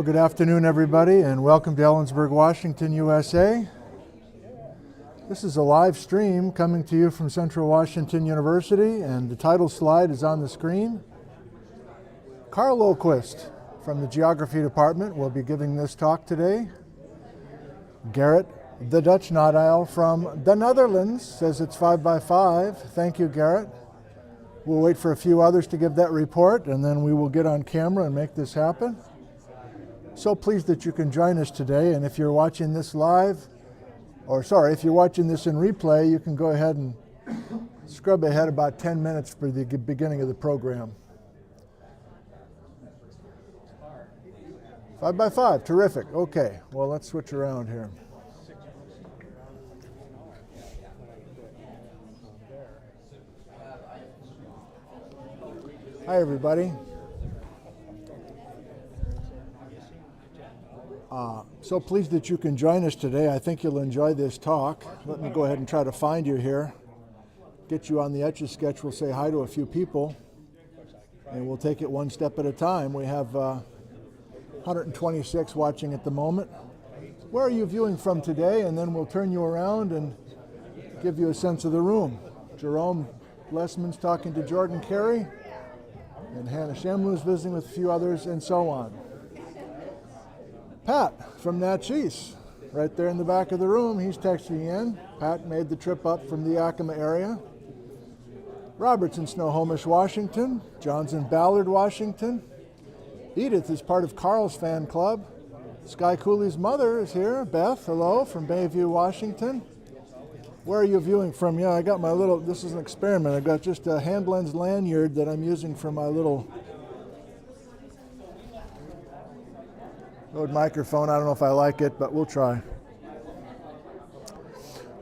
Well, good afternoon, everybody, and welcome to Ellensburg, Washington, USA. This is a live stream coming to you from Central Washington University, and the title slide is on the screen. Karl Lillquist from the Geography Department will be giving this talk today. Garrett, the Dutch Nodile from the Netherlands, says it's 5 by 5. Thank you, Garrett. We'll wait for a few others to give that report, and then we will get on camera and make this happen. So pleased that you can join us today, and if you're watching this live, if you're watching this in replay, you can go ahead and scrub ahead about 10 minutes for the beginning of the program. 5 by 5, terrific. Okay, well, let's switch around here. Hi, everybody. So pleased that you can join us today. I think you'll enjoy this talk. Let me go ahead and try to find you here. Get you on the Etch-a-Sketch. We'll say hi to a few people, and we'll take it one step at a time. We have 126 watching at the moment. Where are you viewing from today? And then we'll turn you around and give you a sense of the room. Jerome Blessman's talking to Jordan Carey, and Hannah Shamlu's visiting with a few others, and so on. Pat from Natchez, right there in the back of the room, he's texting in. Pat made the trip up from the Yakima area. Robert's in Snohomish, Washington. John's in Ballard, Washington. Edith is part of Carl's fan club. Sky Cooley's mother is here. Beth, hello, from Bayview, Washington. Where are you viewing from? Yeah, I got my little, this is an experiment. I've got just a hand lens lanyard that I'm using for my little Rode microphone. I don't know if I like it, but we'll try.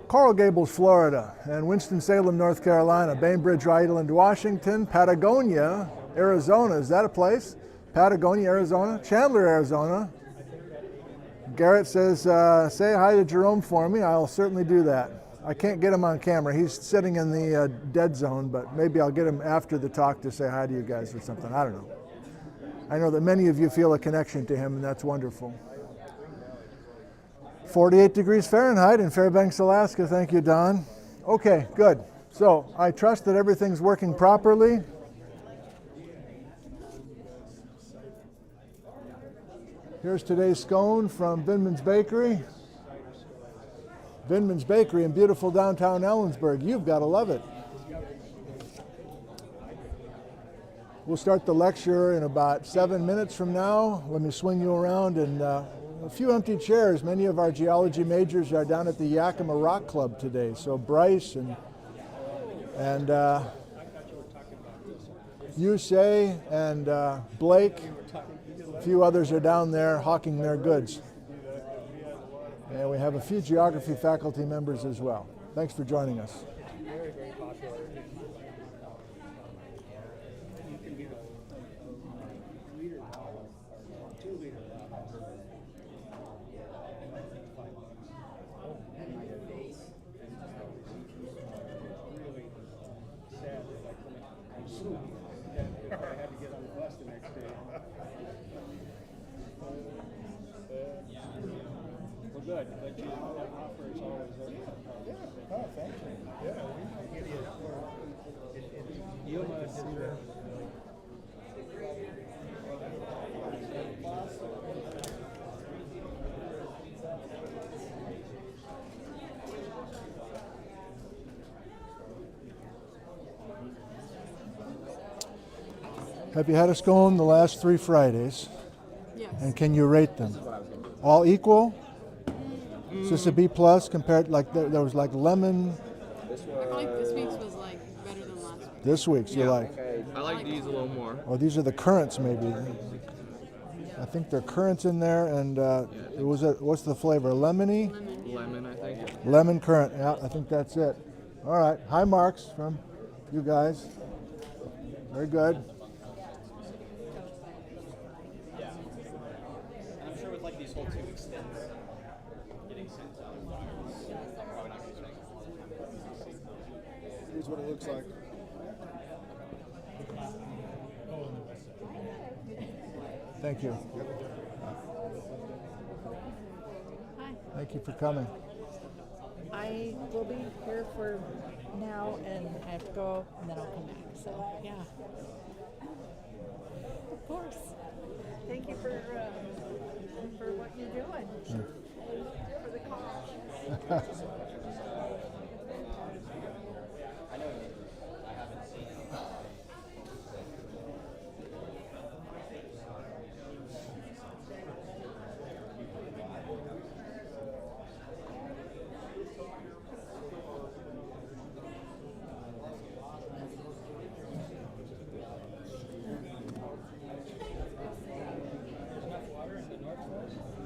Coral Gables, Florida, and Winston-Salem, North Carolina, Bainbridge Island, Washington, Patagonia, Arizona. Is that a place? Patagonia, Arizona. Chandler, Arizona. Garrett says, say hi to Jerome for me. I'll certainly do that. I can't get him on camera. He's sitting in the dead zone, but maybe I'll get him after the talk to say hi to you guys or something. I don't know. I know that many of you feel a connection to him, and that's wonderful. 48 degrees Fahrenheit in Fairbanks, Alaska. Thank you, Don. Okay, good. So I trust that everything's working properly. Here's today's scone from Vindman's Bakery. Vindman's Bakery in beautiful downtown Ellensburg. You've got to love it. We'll start the lecture in about 7 minutes from now. Let me swing you around, and a few empty chairs. Many of our geology majors are down at the Yakima Rock Club today. So Bryce and Yusei and Blake, a few others are down there hawking their goods. And we have a few geography faculty members as well. Thanks for joining us. Good, but that offer is always open. Yeah, oh, thank you. Yeah, we can get you. Have you had a scone the last 3 Fridays? Yes. And can you rate them? All equal? Is this a B plus compared, like there was like lemon? I feel like this week's was like better than last week. This week's you like? I like these a little more. Or these are the currants maybe. I think there are currants in there, and what's the flavor? Lemony? Lemon, I think. Lemon currant, yeah, I think that's it. All right, high marks from you guys. Very good. I'm sure with like these whole 2 week stints, getting sent out probably not going to spend a lot of time. Here's what it looks like. Thank you. Thank you for coming. I will be here for now, and I have to go, and then I'll come back. So, yeah. Of course. Thank you for what you're doing. For the call.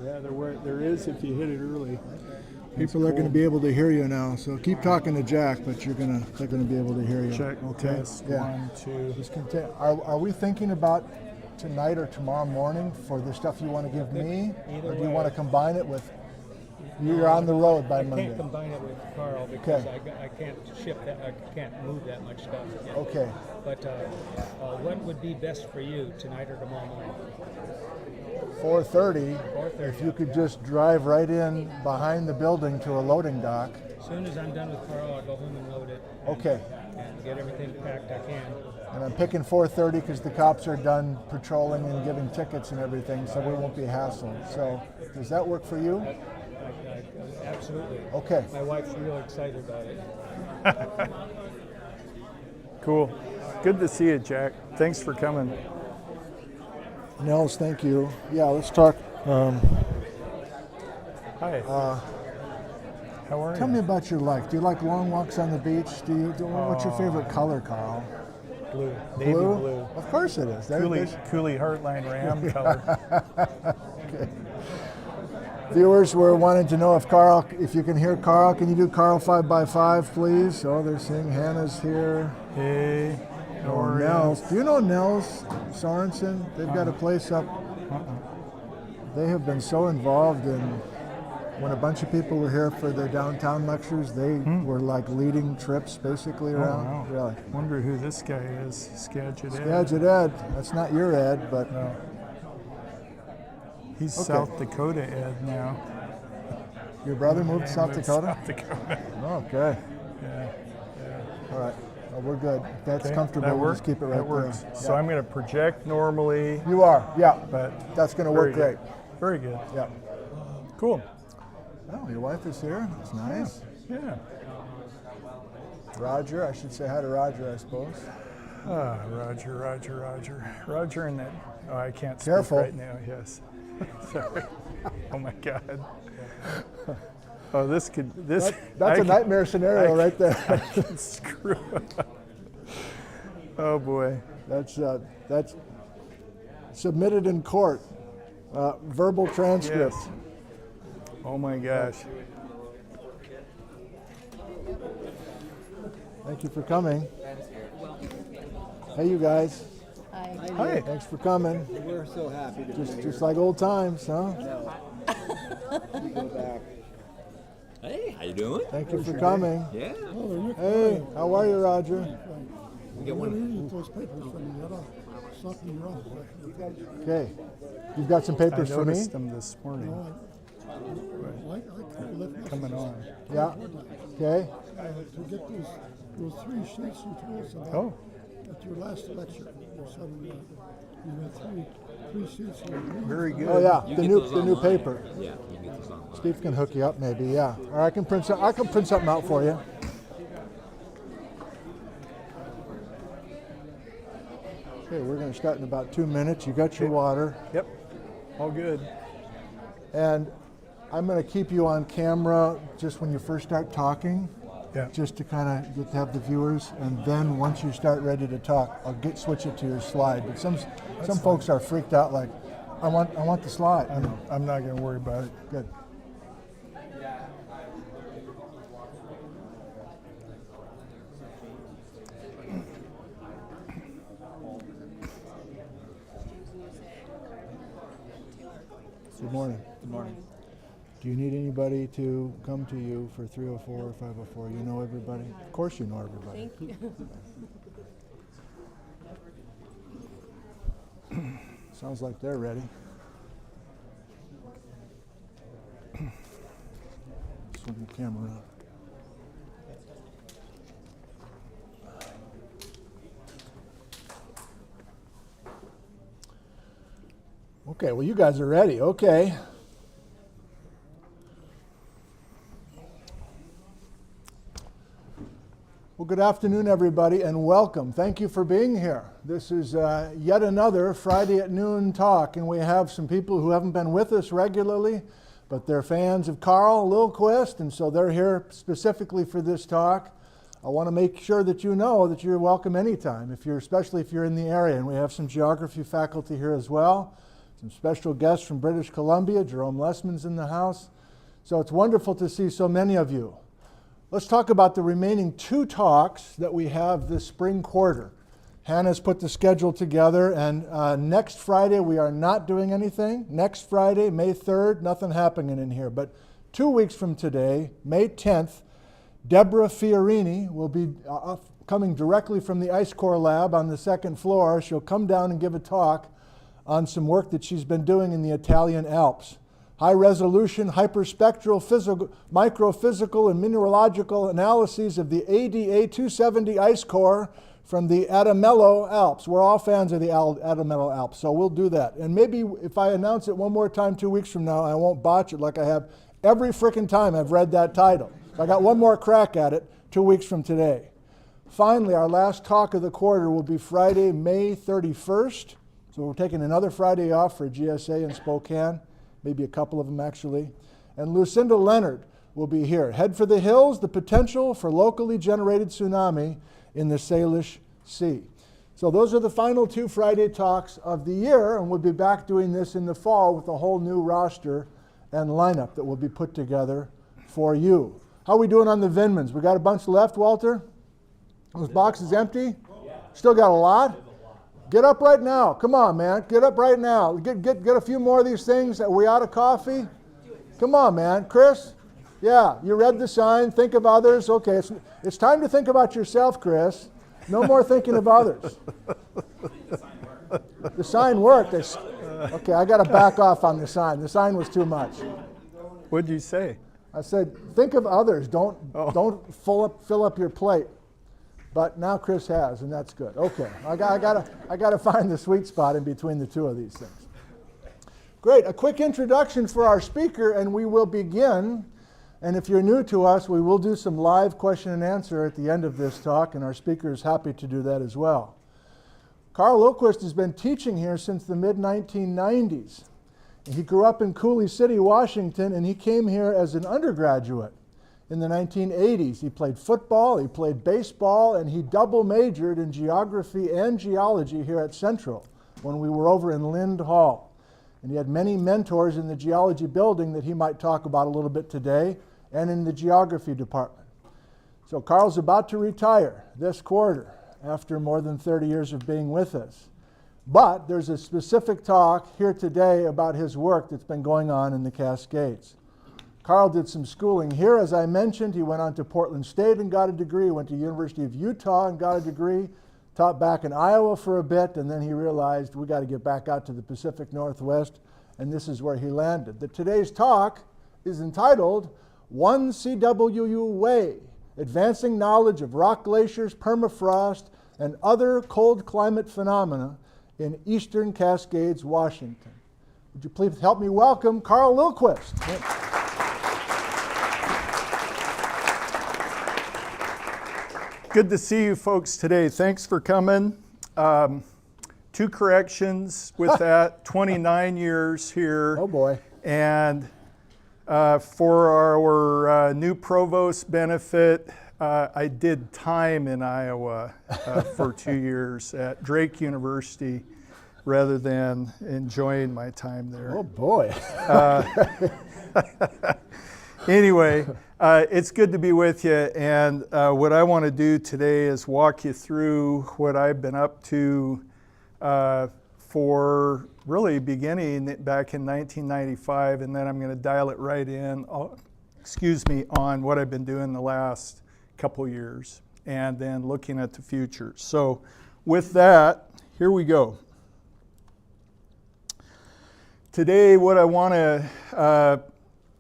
Yeah, there is if you hit it early. People are going to be able to hear you now, so keep talking to Jack, but they're going to be able to hear you. Check, test, Yeah. 1, 2. Just are we thinking about tonight or tomorrow morning for the stuff you want to give me, or do you want to combine it with? You're on the road by I Monday. can't combine it with Carl because Okay. I can't ship that. I can't move that much stuff. Yet. Okay. But what would be best for you tonight or tomorrow morning? 4:30. 4:30. If you could just drive right in behind the building to a loading dock. As soon as I'm done with Carl, I'll go home and load it. Okay. And get everything packed I can. And I'm picking 4:30 because the cops are done patrolling and giving tickets and everything, so we won't be hassled. So, does that work for you? Absolutely. Okay. My wife's real excited about it. Cool. Good to see you, Jack. Thanks for coming. Nels, thank you. Yeah, let's talk. Hi. How are Tell you? me about your life. Do you like long walks on the beach? What's your favorite color, Carl? Blue. Navy blue. Of course it is. Cooley Heartline Ram color. Okay. Viewers were wanting to know if you can hear Carl. Can you do Carl 5x5, please? Oh, they're saying Hannah's here. Hey. How Oh, are you? Nels. Do you know Nels Sorensen? They've got a place up. They have been so involved in when a bunch of people were here for their downtown lectures. They were like leading trips basically around. wow. Really. Wonder who this guy is. Skagit Ed. Skagit Ed. That's not your Ed, but No. He's Okay. South Dakota Ed now. your brother moved to South Moved Dakota? South Dakota. Okay. Yeah. All right. Well, we're good. If that's Okay, comfortable, that we'll works. just keep it right That works. there. So I'm going to project normally, You are, yeah. but That's going to very work great. good. Very good. Yeah. Cool. Oh, your wife is here. That's nice. Yeah. Roger, I should say hi to Roger, I suppose. Roger and that. Oh, I can't speak Careful. right now. Yes. Sorry. Oh my God. Oh, this. That's a nightmare scenario right there. I can screw up. Oh boy. That's submitted in court. Verbal transcript. Yes. Oh my gosh. Thank you for coming. Hey, you guys. Hi. Thanks for coming. We're so happy to Just like old times, huh? go back. Hey, how you doing? Thank you for coming. Yeah. Hey, how are you, Roger? We get one. Those papers from the other, something wrong. Okay. You've got some I papers for me? noticed them this morning I can't lift coming on. Yeah. Okay. to get those 3 sheets you told us about Oh. at your last lecture. You said you had three sheets here. Very good. Oh yeah, You the get new those online. paper. Yeah, you can get those online. Steve can hook you up maybe, yeah. Or I can print something out for you. Okay, we're going to start in about 2 minutes. You got your water. Yep. All good. And I'm going to keep you on camera just when you first start talking, Yeah. just to kind of get to have the viewers. And then once you start ready to talk, I'll switch it to your slide. But some folks are freaked out, like, I want the slide. You know. I'm not going to worry about it. Good. Good morning. Good morning. Do you need anybody to come to you for 304 or 504? You know everybody? Of course you know everybody. Thank you. Sounds like they're ready. swing the camera around. Okay, well, you guys are ready. Okay. Well, good afternoon, everybody, and welcome. Thank you for being here. This is yet another Friday at noon talk, and we have some people who haven't been with us regularly, but they're fans of Karl Lillquist, and so they're here specifically for this talk. I want to make sure that you know that you're welcome anytime, especially if you're in the area, and we have some geography faculty here as well. Some special guests from British Columbia. Jerome Lessman's in the house. So it's wonderful to see so many of you. Let's talk about the remaining 2 talks that we have this spring quarter. Hannah's put the schedule together, and next Friday we are not doing anything. Next Friday, May 3rd, nothing happening in here. But 2 weeks from today, May 10th, Deborah Fiorini will be coming directly from the Ice Core Lab on the 2nd floor. She'll come down and give a talk on some work that she's been doing in the Italian Alps. High-resolution, hyperspectral, microphysical, and mineralogical analyses of the ADA 270 ice core from the Adamello Alps. We're all fans of the Adamello Alps, so we'll do that. And maybe if I announce it one more time 2 weeks from now, I won't botch it like I have every frickin' time I've read that title. I got one more crack at it 2 weeks from today. Finally, our last talk of the quarter will be Friday, May 31st. So we're taking another Friday off for GSA in Spokane, maybe a couple of them actually. And Lucinda Leonard will be here. Head for the Hills, the potential for locally generated tsunami in the Salish Sea. So those are the final 2 Friday talks of the year, and we'll be back doing this in the fall with a whole new roster and lineup that will be put together for you. How are we doing on the Vinmans? We got a bunch left, Walter? Those boxes empty? Still got a lot? Get up right now. Come on, man. Get up right now. Get a few more of these things. Are we out of coffee? Come on, man. Chris? Yeah, you read the sign. Think of others. Okay, it's time to think about yourself, Chris. No more thinking of others. The sign worked. Okay, I got to back off on the sign. The sign was too much. What'd you say? I said, think of others. Don't fill up your plate. But now Chris has, and that's good. Okay, I got to find the sweet spot in between the 2 of these things. Great, a quick introduction for our speaker, and we will begin. And if you're new to us, we will do some live question and answer at the end of this talk, and our speaker is happy to do that as well. Karl Lillquist has been teaching here since the mid-1990s. He grew up in Cooley City, Washington, and he came here as an undergraduate. In the 1980s, he played football, he played baseball, and he double majored in geography and geology here at Central when we were over in Lind Hall. And he had many mentors in the geology building that he might talk about a little bit today, and in the geography department. So Karl's about to retire this quarter after more than 30 years of being with us. But there's a specific talk here today about his work that's been going on in the Cascades. Karl did some schooling here, as I mentioned. He went on to Portland State and got a degree, went to University of Utah and got a degree, taught back in Iowa for a bit, and then he realized we got to get back out to the Pacific Northwest, and this is where he landed. Today's talk is entitled 1 CWU Way, Advancing Knowledge of Rock Glaciers, Permafrost, and Other Cold Climate Phenomena in Eastern Cascades, Washington. Would you please help me welcome Karl Lillquist. Good to see you folks today. Thanks for coming. 2 corrections with that, 29 years here. Oh boy. And for our new provost benefit, I did time in Iowa for 2 years at Drake University rather than enjoying my time there. Oh boy. Anyway, it's good to be with you, and what I want to do today is walk you through what I've been up to for really beginning back in 1995, and then I'm going to dial it right in, on what I've been doing the last couple years, and then looking at the future. So with that, here we go. Today, what I want to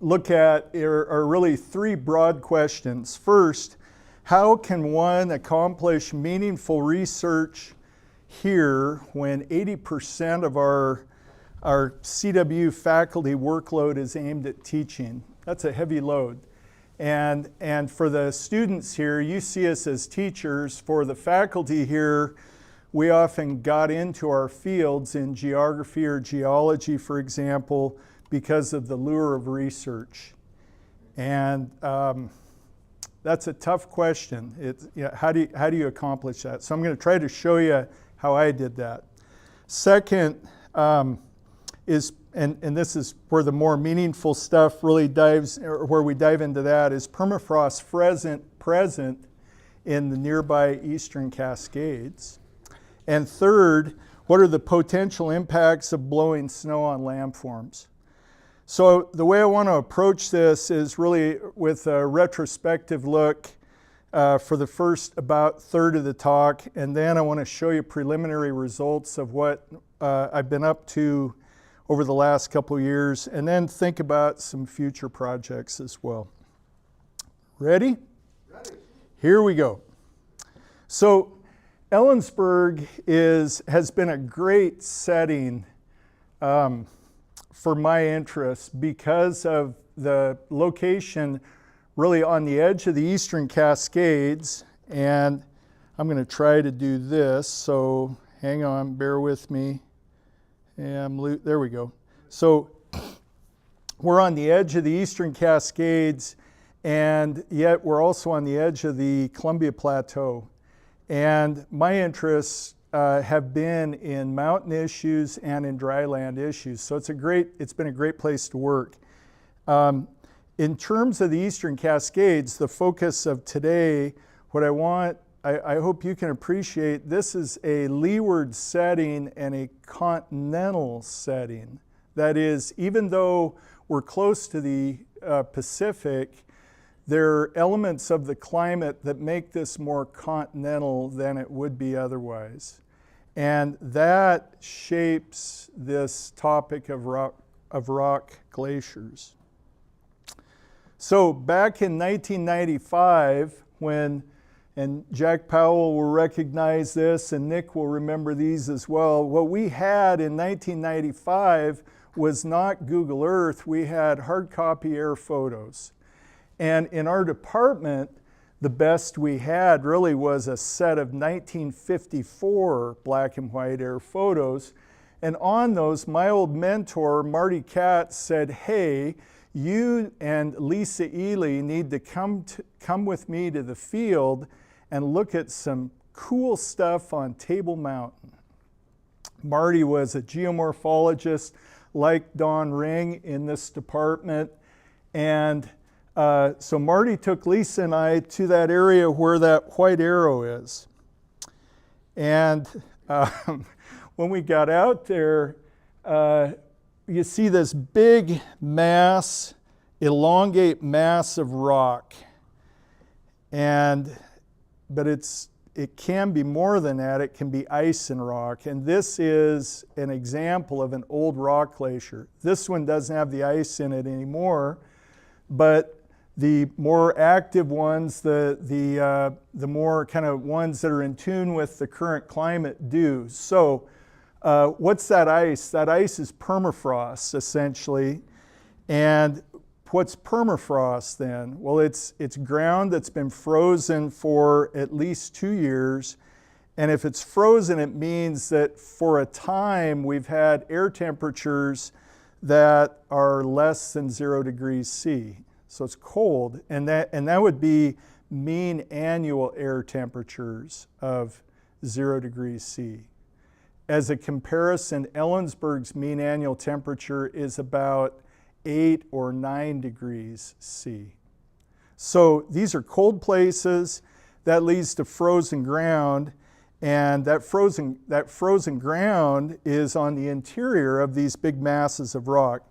look at are really three broad questions. First, how can one accomplish meaningful research here when 80% of our CW faculty workload is aimed at teaching? That's a heavy load. And for the students here, you see us as teachers. For the faculty here, we often got into our fields in geography or geology, for example, because of the lure of research. And that's a tough question. It's, you know, how do you accomplish that? So I'm going to try to show you how I did that. Second is, and this is where the more meaningful stuff really dives, or where we dive into that, is permafrost present in the nearby eastern Cascades. And third, what are the potential impacts of blowing snow on landforms? So the way I want to approach this is really with a retrospective look for the first about third of the talk, and then I want to show you preliminary results of what I've been up to over the last couple of years, and then think about some future projects as well. Ready? Ready. Here we go. So Ellensburg has been a great setting for my interest because of the location really on the edge of the eastern Cascades. And I'm going to try to do this, so hang on, bear with me. There we go. So we're on the edge of the eastern Cascades, and yet we're also on the edge of the Columbia Plateau. And my interests have been in mountain issues and in dryland issues. So it's been a great place to work. In terms of the Eastern Cascades, the focus of today, what I hope you can appreciate, this is a leeward setting and a continental setting. That is, even though we're close to the Pacific, there are elements of the climate that make this more continental than it would be otherwise. And that shapes this topic of rock glaciers. So back in 1995, and Jack Powell will recognize this, and Nick will remember these as well, what we had in 1995 was not Google Earth, we had hard copy air photos. And in our department, the best we had really was a set of 1954 black and white air photos. And on those, my old mentor, Marty Katz, said, hey, you and Lisa Ely need to come with me to the field and look at some cool stuff on Table Mountain. Marty was a geomorphologist like Don Ring in this department. And so Marty took Lisa and I to that area where that white arrow is. And when we got out there, you see this big mass, elongate mass of rock. But it can be more than that. It can be ice and rock. And this is an example of an old rock glacier. This one doesn't have the ice in it anymore, but the more active ones, the more kind of ones that are in tune with the current climate do. So what's that ice? That ice is permafrost, essentially. And what's permafrost then? Well, it's ground that's been frozen for at least 2 years. And if it's frozen, it means that for a time we've had air temperatures that are less than 0 degrees C. So it's cold, and that would be mean annual air temperatures of 0 degrees C. As a comparison, Ellensburg's mean annual temperature is about 8 or 9 degrees C. So these are cold places. That leads to frozen ground, and that frozen ground is on the interior of these big masses of rock.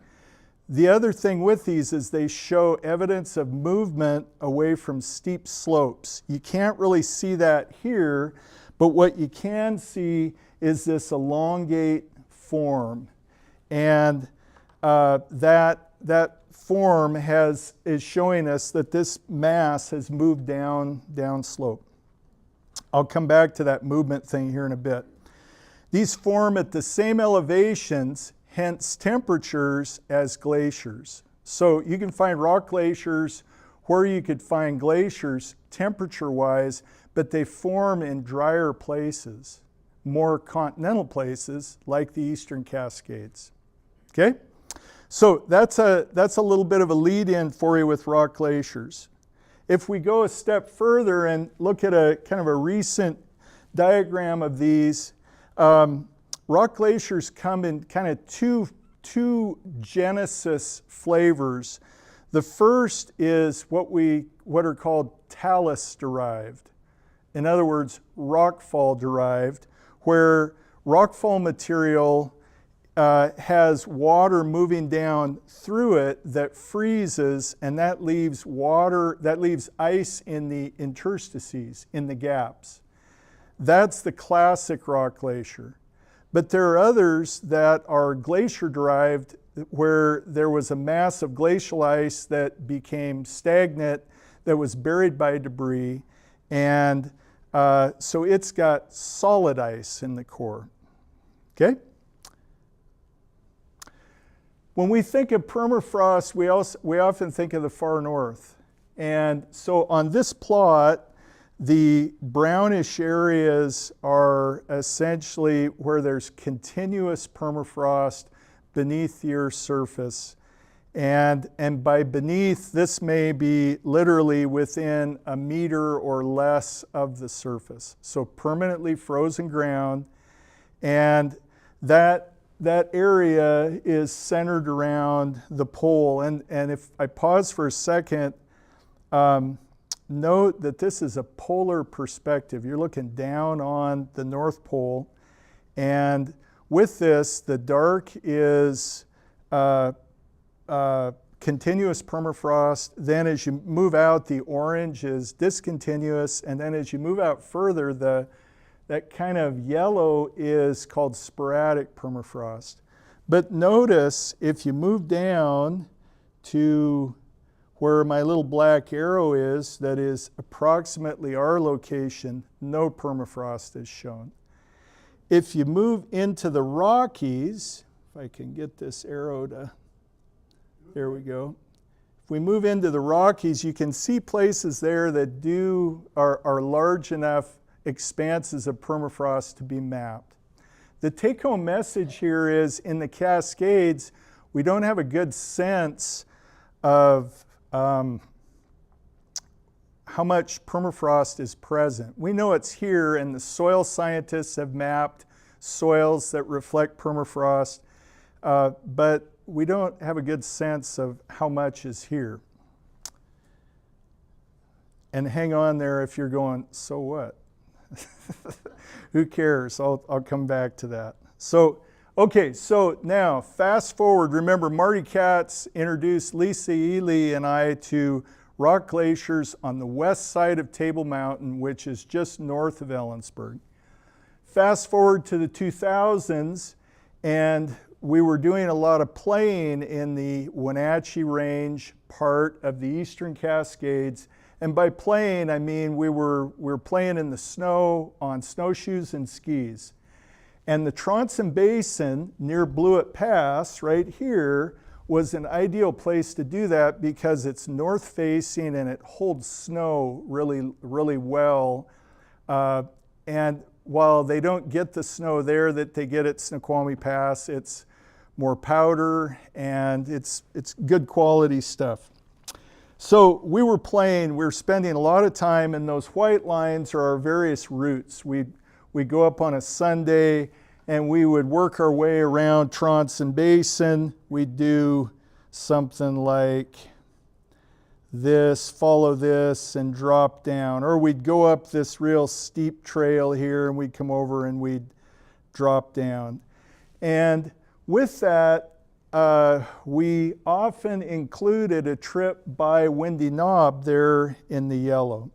The other thing with these is they show evidence of movement away from steep slopes. You can't really see that here, but what you can see is this elongate form. And that form is showing us that this mass has moved down slope. I'll come back to that movement thing here in a bit. These form at the same elevations, hence temperatures, as glaciers. So you can find rock glaciers where you could find glaciers temperature-wise, but they form in drier places, more continental places like the Eastern Cascades. Okay? So that's a little bit of a lead-in for you with rock glaciers. If we go a step further and look at a kind of a recent diagram of these, rock glaciers come in kind of two genesis flavors. The first is what are called talus derived. In other words, rockfall derived, where rockfall material has water moving down through it that freezes, and that leaves ice in the interstices, in the gaps. That's the classic rock glacier. But there are others that are glacier derived, where there was a mass of glacial ice that became stagnant, that was buried by debris, and so it's got solid ice in the core. Okay? When we think of permafrost, we often think of the far north. And so on this plot, the brownish areas are essentially where there's continuous permafrost beneath the Earth's surface. And by beneath, this may be literally within a meter or less of the surface. So permanently frozen ground. And that area is centered around the pole. And if I pause for a second, note that this is a polar perspective. You're looking down on the North Pole. And with this, the dark is continuous permafrost. Then as you move out, the orange is discontinuous. And then as you move out further, that kind of yellow is called sporadic permafrost. But notice if you move down to where my little black arrow is, that is approximately our location, no permafrost is shown. If you move into the Rockies, if I can get this arrow to, there we go. If we move into the Rockies, you can see places there that are large enough expanses of permafrost to be mapped. The take-home message here is in the Cascades, we don't have a good sense of how much permafrost is present. We know it's here, and the soil scientists have mapped soils that reflect permafrost, but we don't have a good sense of how much is here. And hang on there if you're going, so what? Who cares? I'll come back to that. So, okay, so now fast forward. Remember, Marty Katz introduced Lisa Ely and I to rock glaciers on the west side of Table Mountain, which is just north of Ellensburg. Fast forward to the 2000s, and we were doing a lot of playing in the Wenatchee Range part of the Eastern Cascades. And by playing, I mean we were playing in the snow on snowshoes and skis. And the Tronson Basin near Blewett Pass, right here, was an ideal place to do that because it's north facing and it holds snow really, really well. And while they don't get the snow there that they get at Snoqualmie Pass, it's more powder and it's good quality stuff. So we were spending a lot of time, and those white lines are our various routes. We'd go up on a Sunday and we would work our way around Tronson Basin. We'd do something like this, follow this, and drop down. Or we'd go up this real steep trail here and we'd come over and we'd drop down. And with that, we often included a trip by Windy Knob there in the yellow.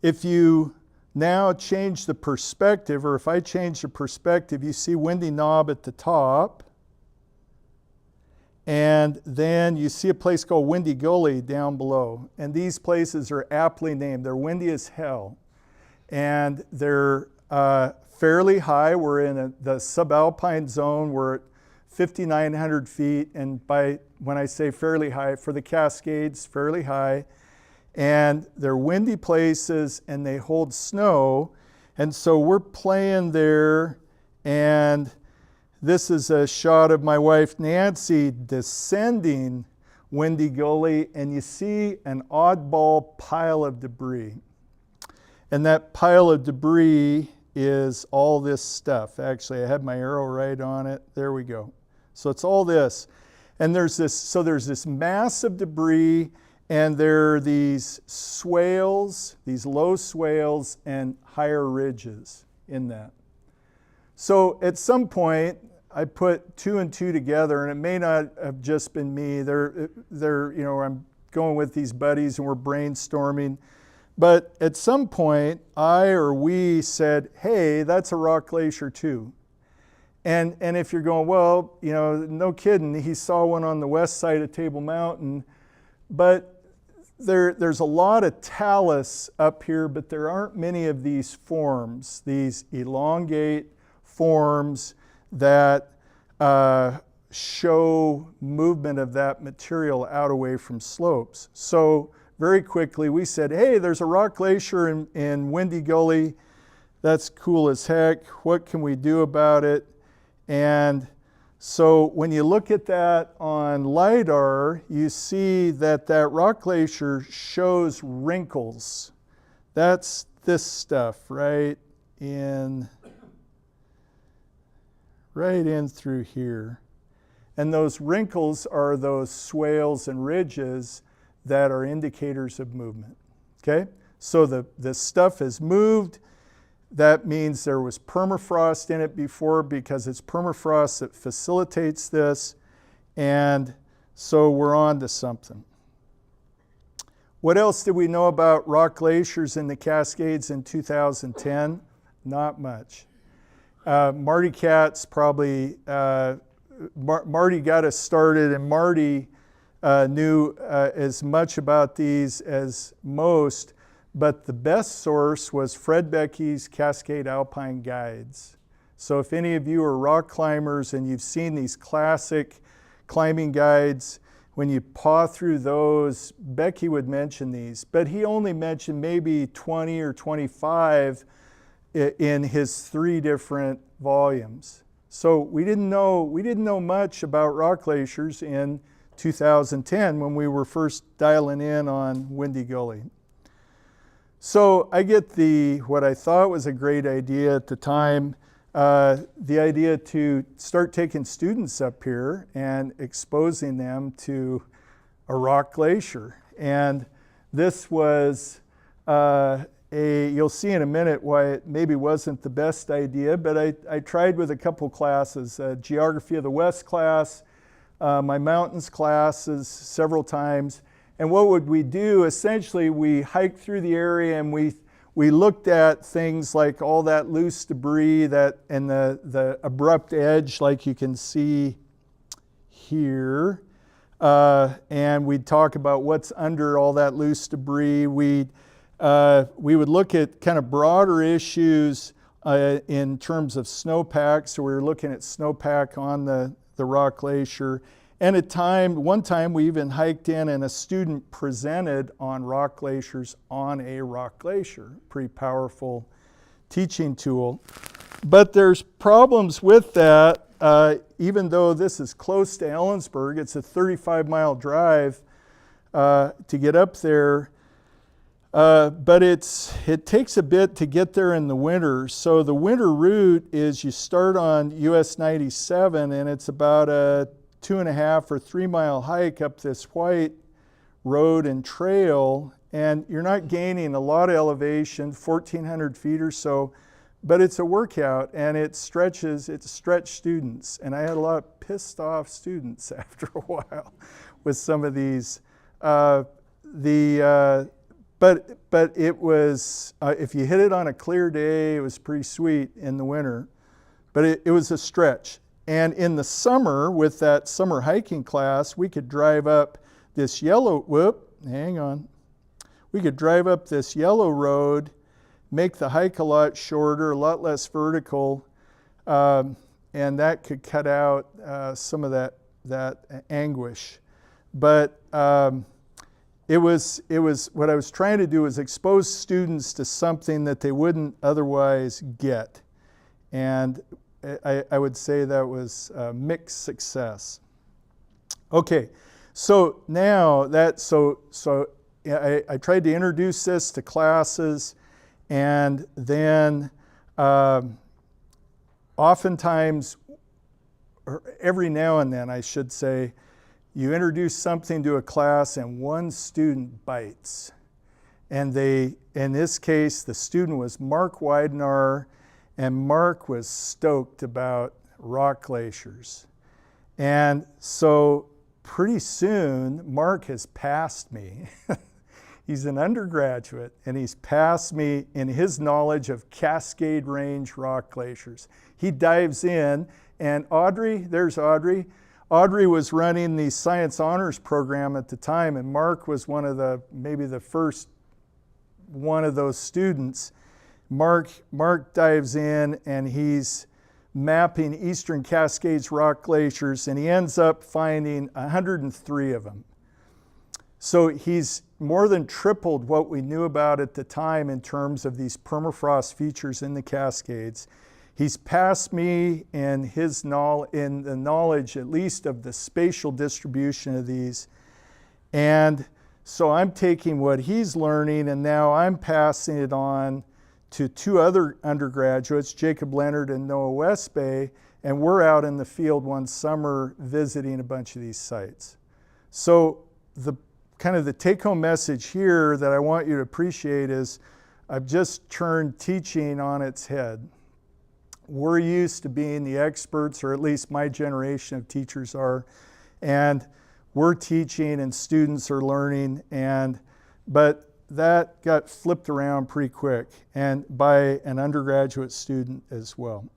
If you now change the perspective, or if I change the perspective, you see Windy Knob at the top. And then you see a place called Windy Gully down below. And these places are aptly named. They're windy as hell. And they're fairly high. We're in the subalpine zone. We're at 5,900 feet. And when I say fairly high, for the Cascades, fairly high. And they're windy places and they hold snow. And so we're playing there, and this is a shot of my wife Nancy descending Windy Gully, and you see an oddball pile of debris. And that pile of debris is all this stuff. Actually, I had my arrow right on it. There we go. So it's all this. And there's this massive debris, and there are these swales, these low swales and higher ridges in that. So at some point, I put 2 and 2 together, and it may not have just been me. I'm going with these buddies and we're brainstorming. But at some point, we said, hey, that's a rock glacier too. And if you're going, well, no kidding, he saw one on the west side of Table Mountain. But there's a lot of talus up here, but there aren't many of these forms, these elongate forms that show movement of that material out away from slopes. So very quickly we said, hey, there's a rock glacier in Windy Gully. That's cool as heck. What can we do about it? And so when you look at that on LiDAR, you see that rock glacier shows wrinkles. That's this stuff right in through here. And those wrinkles are those swales and ridges that are indicators of movement. Okay? So the stuff has moved. That means there was permafrost in it before, because it's permafrost that facilitates this. And so we're on to something. What else did we know about rock glaciers in the Cascades in 2010? Not much. Marty Katz probably, Marty got us started, and Marty knew as much about these as most. But the best source was Fred Becky's Cascade Alpine Guides. So if any of you are rock climbers and you've seen these classic climbing guides, when you paw through those, Becky would mention these. But he only mentioned maybe 20 or 25 in his 3 different volumes. So we didn't know much about rock glaciers in 2010 when we were first dialing in on Windy Gully. So I get what I thought was a great idea at the time, the idea to start taking students up here and exposing them to a rock glacier. And this was you'll see in a minute why it maybe wasn't the best idea, but I tried with a couple classes, Geography of the West class, my mountains classes several times. And what would we do? Essentially, we hiked through the area and we looked at things like all that loose debris and the abrupt edge, like you can see here. And we'd talk about what's under all that loose debris. We would look at kind of broader issues in terms of snowpack. So we were looking at snowpack on the rock glacier. And one time we even hiked in and a student presented on rock glaciers on a rock glacier. Pretty powerful teaching tool. But there's problems with that. Even though this is close to Ellensburg, it's a 35-mile drive to get up there. But it takes a bit to get there in the winter. So the winter route is you start on US 97, and it's about a 2.5 or 3 mile hike up this white road and trail, and you're not gaining a lot of elevation, 1,400 feet or so, but it's a workout, and it stretch students. And I had a lot of pissed off students after a while with some of these. But it was, if you hit it on a clear day, it was pretty sweet in the winter. But it was a stretch. And in the summer, with that summer hiking class, we could drive up this we could drive up this yellow road, make the hike a lot shorter, a lot less vertical, and that could cut out some of that anguish. But it was what I was trying to do was expose students to something that they wouldn't otherwise get. And I would say that was a mixed success. Okay, so now I tried to introduce this to classes, and then oftentimes, or every now and then I should say, you introduce something to a class and one student bites. And in this case, the student was Mark Weidenar, and Mark was stoked about rock glaciers. And so pretty soon, Mark has passed me. He's an undergraduate, and he's passed me in his knowledge of Cascade Range rock glaciers. He dives in, and there's Audrey. Audrey was running the Science Honors program at the time, and Mark was maybe the first one of those students. Mark dives in, and he's mapping Eastern Cascades rock glaciers, and he ends up finding 103 of them. So he's more than tripled what we knew about at the time in terms of these permafrost features in the Cascades. He's passed me in the knowledge, at least, of the spatial distribution of these. And so I'm taking what he's learning, and now I'm passing it on to two other undergraduates, Jacob Leonard and Noah Westbay, and we're out in the field one summer visiting a bunch of these sites. So the take-home message here that I want you to appreciate is I've just turned teaching on its head. We're used to being the experts, or at least my generation of teachers are, and we're teaching and students are learning, but that got flipped around pretty quick, and by an undergraduate student as well.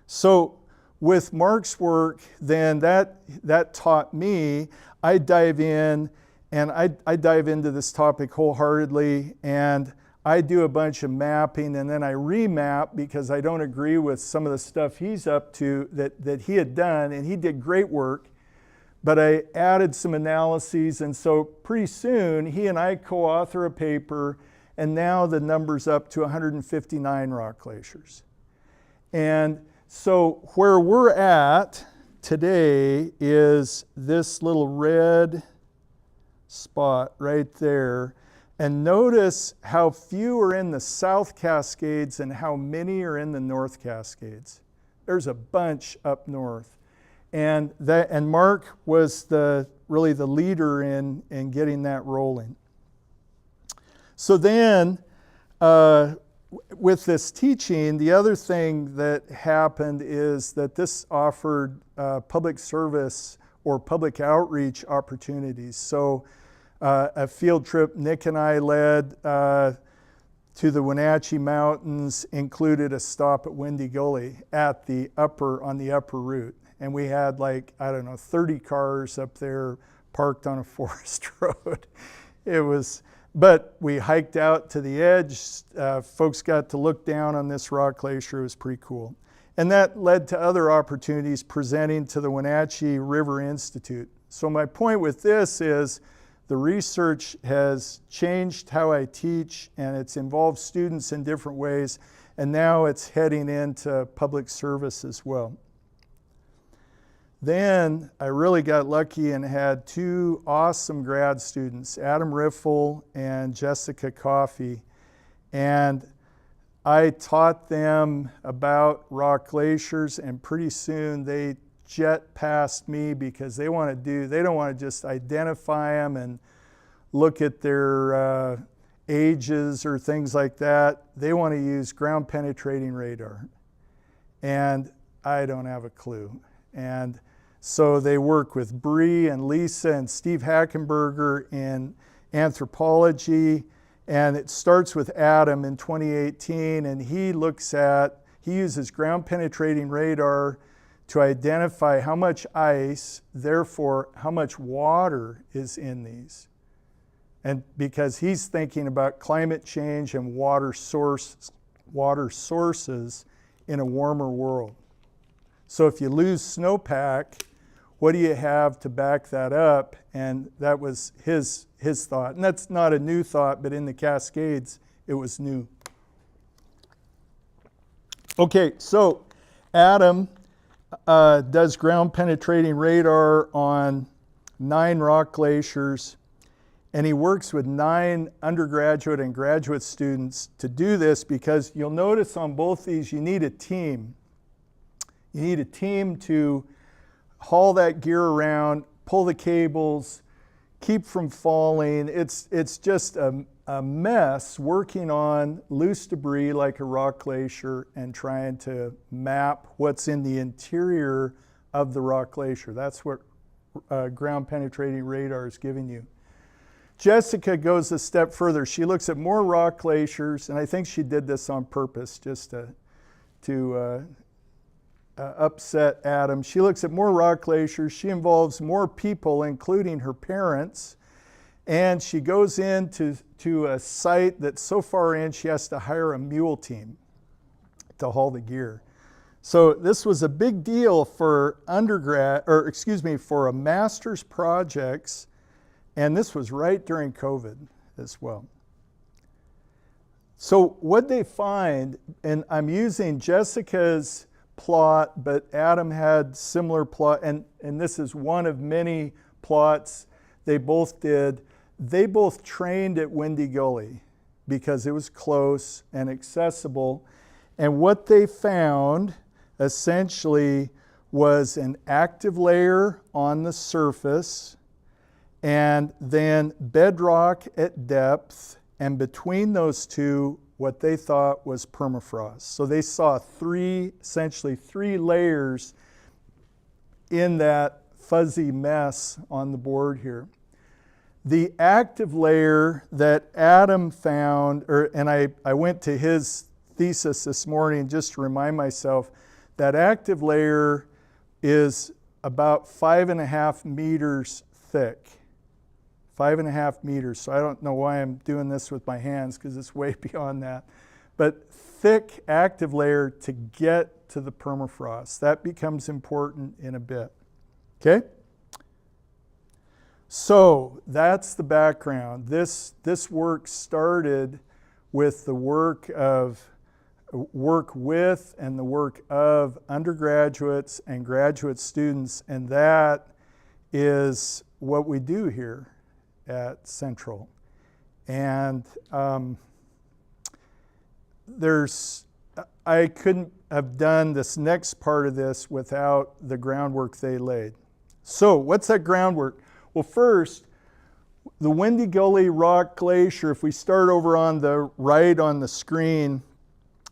So with Mark's work, then that taught me, I dive in, and I dive into this topic wholeheartedly, and I do a bunch of mapping, and then I remap because I don't agree with some of the stuff he's up to that he had done, and he did great work, but I added some analyses, and so pretty soon he and I co-author a paper, and now the number's up to 159 rock glaciers. And so where we're at today is this little red spot right there. And notice how few are in the South Cascades and how many are in the North Cascades. There's a bunch up north. And Mark was really the leader in getting that rolling. So then, with this teaching, the other thing that happened is that this offered public service or public outreach opportunities. So a field trip Nick and I led to the Wenatchee Mountains included a stop at Windy Gully on the upper route. And we had 30 cars up there parked on a forest road. But we hiked out to the edge. Folks got to look down on this rock glacier. It was pretty cool. And that led to other opportunities presenting to the Wenatchee River Institute. So my point with this is the research has changed how I teach, and it's involved students in different ways, and now it's heading into public service as well. Then I really got lucky and had two awesome grad students, Adam Riffle and Jessica Coffey, and I taught them about rock glaciers, and pretty soon they jet past me because they don't want to just identify them and look at their ages or things like that. They want to use ground penetrating radar, and I don't have a clue. And so they work with Bree and Lisa and Steve Hackenberger in anthropology, and it starts with Adam in 2018, and he uses ground penetrating radar to identify how much ice, therefore how much water is in these. And because he's thinking about climate change and water sources in a warmer world. So if you lose snowpack, what do you have to back that up? And that was his thought. And that's not a new thought, but in the Cascades, it was new. Okay, so Adam does ground penetrating radar on 9 rock glaciers, and he works with 9 undergraduate and graduate students to do this, because you'll notice on both these you need a team. You need a team to haul that gear around, pull the cables, keep from falling. It's just a mess working on loose debris like a rock glacier and trying to map what's in the interior of the rock glacier. That's what ground penetrating radar is giving you. Jessica goes a step further. She looks at more rock glaciers, and I think she did this on purpose just to upset Adam. She looks at more rock glaciers. She involves more people, including her parents, and she goes into a site that's so far in she has to hire a mule team to haul the gear. So this was a big deal for for a master's projects, and this was right during COVID as well. So what they find, and I'm using Jessica's plot, but Adam had similar plot, and this is one of many plots they both did. They both trained at Windy Gully because it was close and accessible. And what they found essentially was an active layer on the surface, and then bedrock at depth, and between those two, what they thought was permafrost. So they saw essentially three layers in that fuzzy mess on the board here. The active layer that Adam found, and I went to his thesis this morning just to remind myself, that active layer is about 5.5 meters thick. 5.5 meters. So I don't know why I'm doing this with my hands, because it's way beyond that. But thick active layer to get to the permafrost. That becomes important in a bit. Okay? So that's the background. This work started with the work with and the work of undergraduates and graduate students, and that is what we do here at Central. And I couldn't have done this next part of this without the groundwork they laid. So what's that groundwork? Well, first, the Windy Gully Rock Glacier, if we start over on the right on the screen,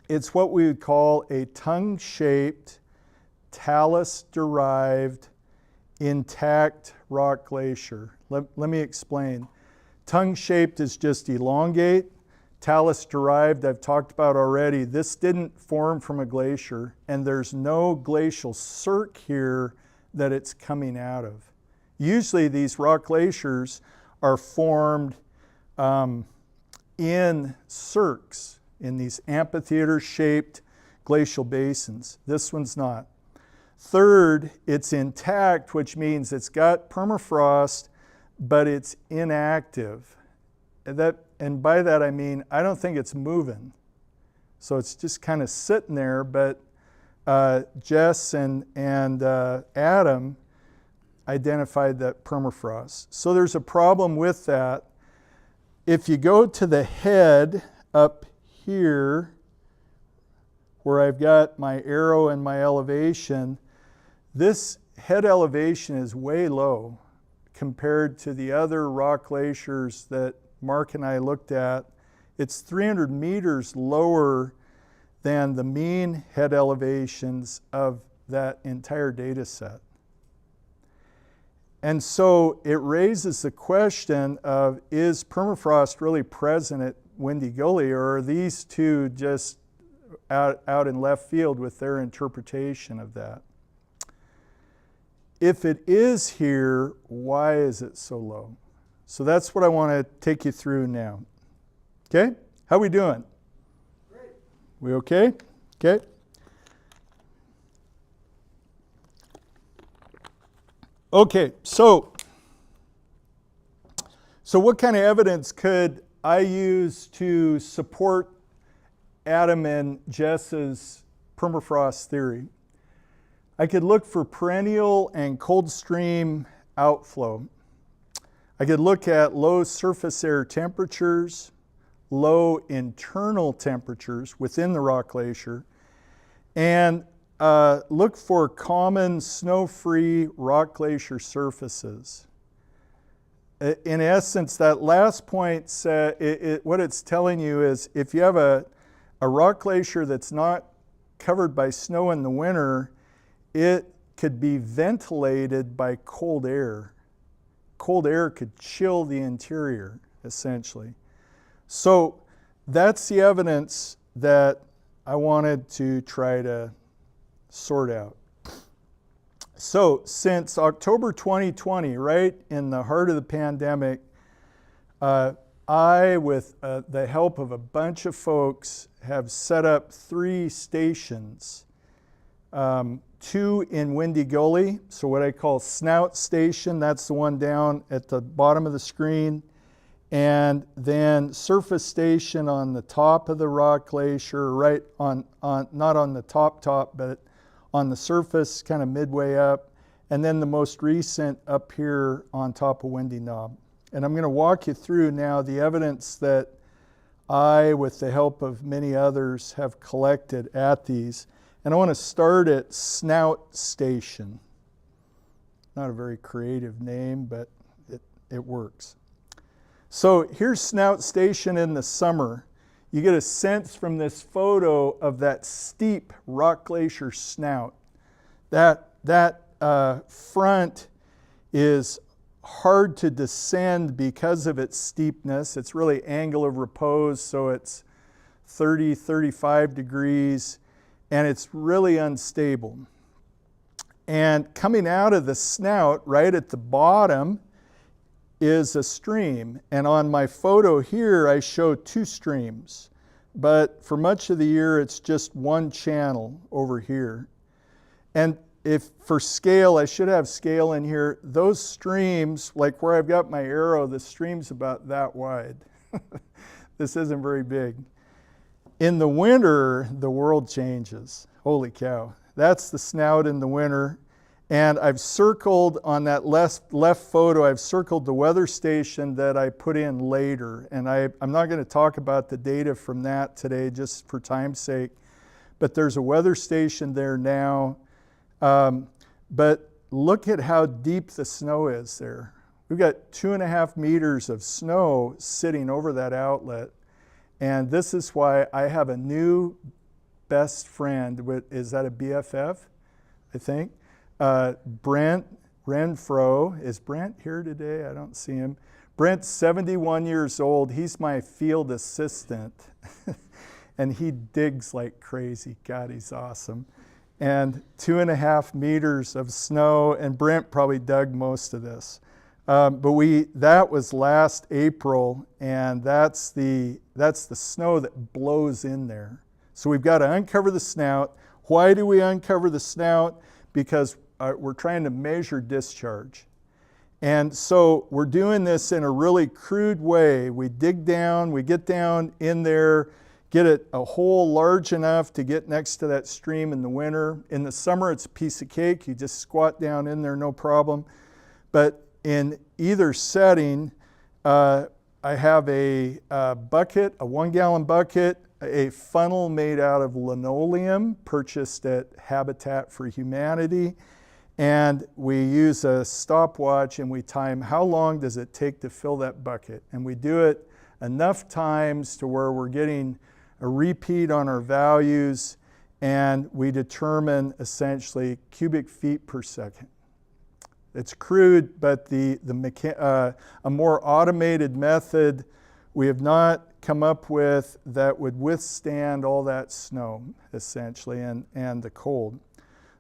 it's what we would call a tongue-shaped, talus-derived, intact rock glacier. Let me explain. Tongue-shaped is just elongate. Talus-derived, I've talked about already. This didn't form from a glacier, and there's no glacial cirque here that it's coming out of. Usually these rock glaciers are formed in cirques, in these amphitheater-shaped glacial basins. This one's not. Third, it's intact, which means it's got permafrost, but it's inactive. And by that I mean, I don't think it's moving. So it's just kind of sitting there, but Jess and Adam identified that permafrost. So there's a problem with that. If you go to the head up here, where I've got my arrow and my elevation, this head elevation is way low compared to the other rock glaciers that Mark and I looked at. It's 300 meters lower than the mean head elevations of that entire data set. And so it raises the question of, is permafrost really present at Windy Gully, or are these two just out in left field with their interpretation of that? if it is here, why is it so low? So that's what I want to take you through now. Okay? How we doing? Great. We okay? Okay. Okay, so what kind of evidence could I use to support Adam and Jess's permafrost theory? I could look for perennial and cold stream outflow. I could look at low surface air temperatures, low internal temperatures within the rock glacier, and look for common snow-free rock glacier surfaces. In essence, that last point, what it's telling you is if you have a rock glacier that's not covered by snow in the winter, it could be ventilated by cold air. Cold air could chill the interior, essentially. So that's the evidence that I wanted to try to sort out. So since October 2020, right in the heart of the pandemic, I, with the help of a bunch of folks, have set up 3 stations. 2 in Windy Gully, so what I call Snout Station, that's the one down at the bottom of the screen, and then Surface Station on the top of the rock glacier, right on not on the top, but on the surface, kind of midway up, and then the most recent up here on top of Windy Knob. And I'm going to walk you through now the evidence that I, with the help of many others, have collected at these. And I want to start at Snout Station. Not a very creative name, but it works. So here's Snout Station in the summer. You get a sense from this photo of that steep rock glacier snout. That front is hard to descend because of its steepness. It's really angle of repose, so it's 30, 35 degrees, and it's really unstable. And coming out of the snout, right at the bottom, is a stream. And on my photo here, I show 2 streams. But for much of the year, it's just one channel over here. And if for scale, I should have scale in here, those streams, like where I've got my arrow, the stream's about that wide. This isn't very big. In the winter, the world changes. Holy cow. That's the snout in the winter. And I've circled on that left photo, I've circled the weather station that I put in later. And I'm not going to talk about the data from that today, just for time's sake. But there's a weather station there now. But look at how deep the snow is there. We've got 2.5 meters of snow sitting over that outlet. And this is why I have a new best friend. Is that a BFF, I think? Brent Renfro. Is Brent here today? I don't see him. Brent's 71 years old. He's my field assistant. And he digs like crazy. God, he's awesome. And 2.5 meters of snow, and Brent probably dug most of this. But that was last April, and that's the snow that blows in there. So we've got to uncover the snout. Why do we uncover the snout? Because we're trying to measure discharge. And so we're doing this in a really crude way. We dig down, we get down in there, get it a hole large enough to get next to that stream in the winter. In the summer, it's a piece of cake. You just squat down in there, no problem. But in either setting, I have a bucket, a 1-gallon bucket, a funnel made out of linoleum purchased at Habitat for Humanity, and we use a stopwatch and we time how long does it take to fill that bucket. And we do it enough times to where we're getting a repeat on our values, and we determine essentially cubic feet per second. It's crude, but a more automated method we have not come up with that would withstand all that snow, essentially, and the cold.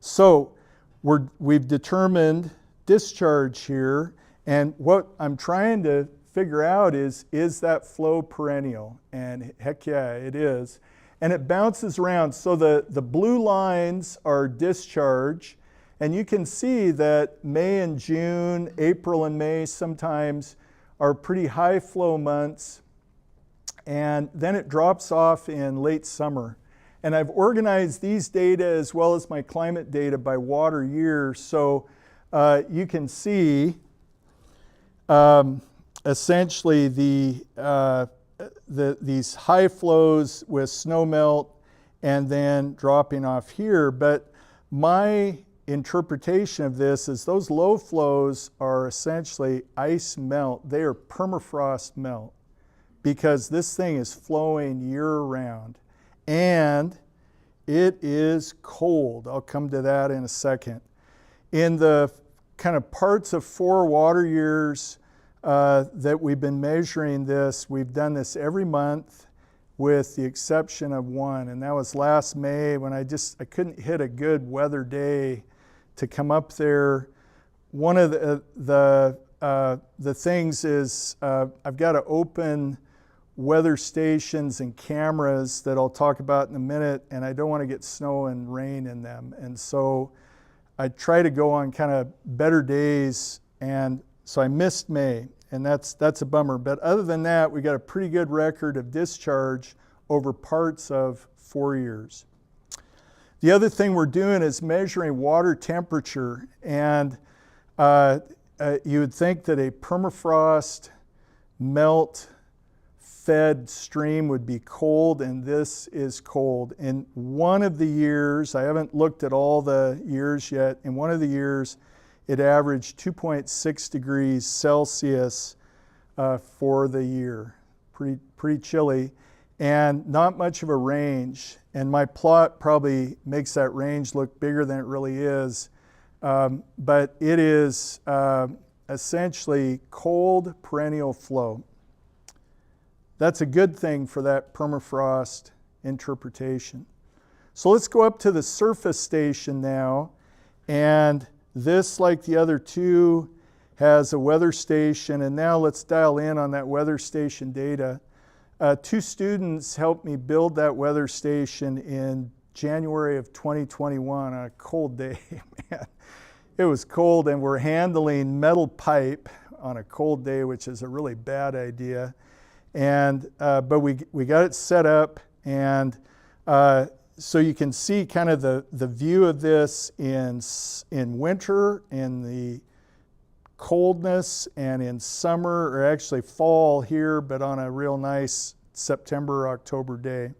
So we've determined discharge here, and what I'm trying to figure out is that flow perennial? And heck yeah, it is. And it bounces around. So the blue lines are discharge, and you can see that May and June, April and May sometimes are pretty high flow months, and then it drops off in late summer. And I've organized these data as well as my climate data by water year, so you can see essentially these high flows with snow melt and then dropping off here. But my interpretation of this is those low flows are essentially ice melt. They are permafrost melt because this thing is flowing year round. And it is cold. I'll come to that in a second. In the kind of parts of 4 water years that we've been measuring this, we've done this every month with the exception of one, and that was last May when I couldn't hit a good weather day to come up there. One of the things is I've got to open weather stations and cameras that I'll talk about in a minute, and I don't want to get snow and rain in them. And so I try to go on kind of better days, and so I missed May, and that's a bummer. But other than that, we got a pretty good record of discharge over parts of 4 years. The other thing we're doing is measuring water temperature, and you would think that a permafrost melt fed stream would be cold, and this is cold. In one of the years, I haven't looked at all the years yet, in one of the years it averaged 2.6 degrees Celsius for the year. Pretty chilly, and not much of a range. And my plot probably makes that range look bigger than it really is. But it is essentially cold perennial flow. That's a good thing for that permafrost interpretation. So let's go up to the surface station now. And this, like the other two, has a weather station. And now let's dial in on that weather station data. 2 students helped me build that weather station in January of 2021 on a cold day. Man, it was cold, and we're handling metal pipe on a cold day, which is a really bad idea. And but we got it set up, and so you can see kind of the view of this in winter, in the coldness, and in summer, or actually fall here, but on a real nice September, October day.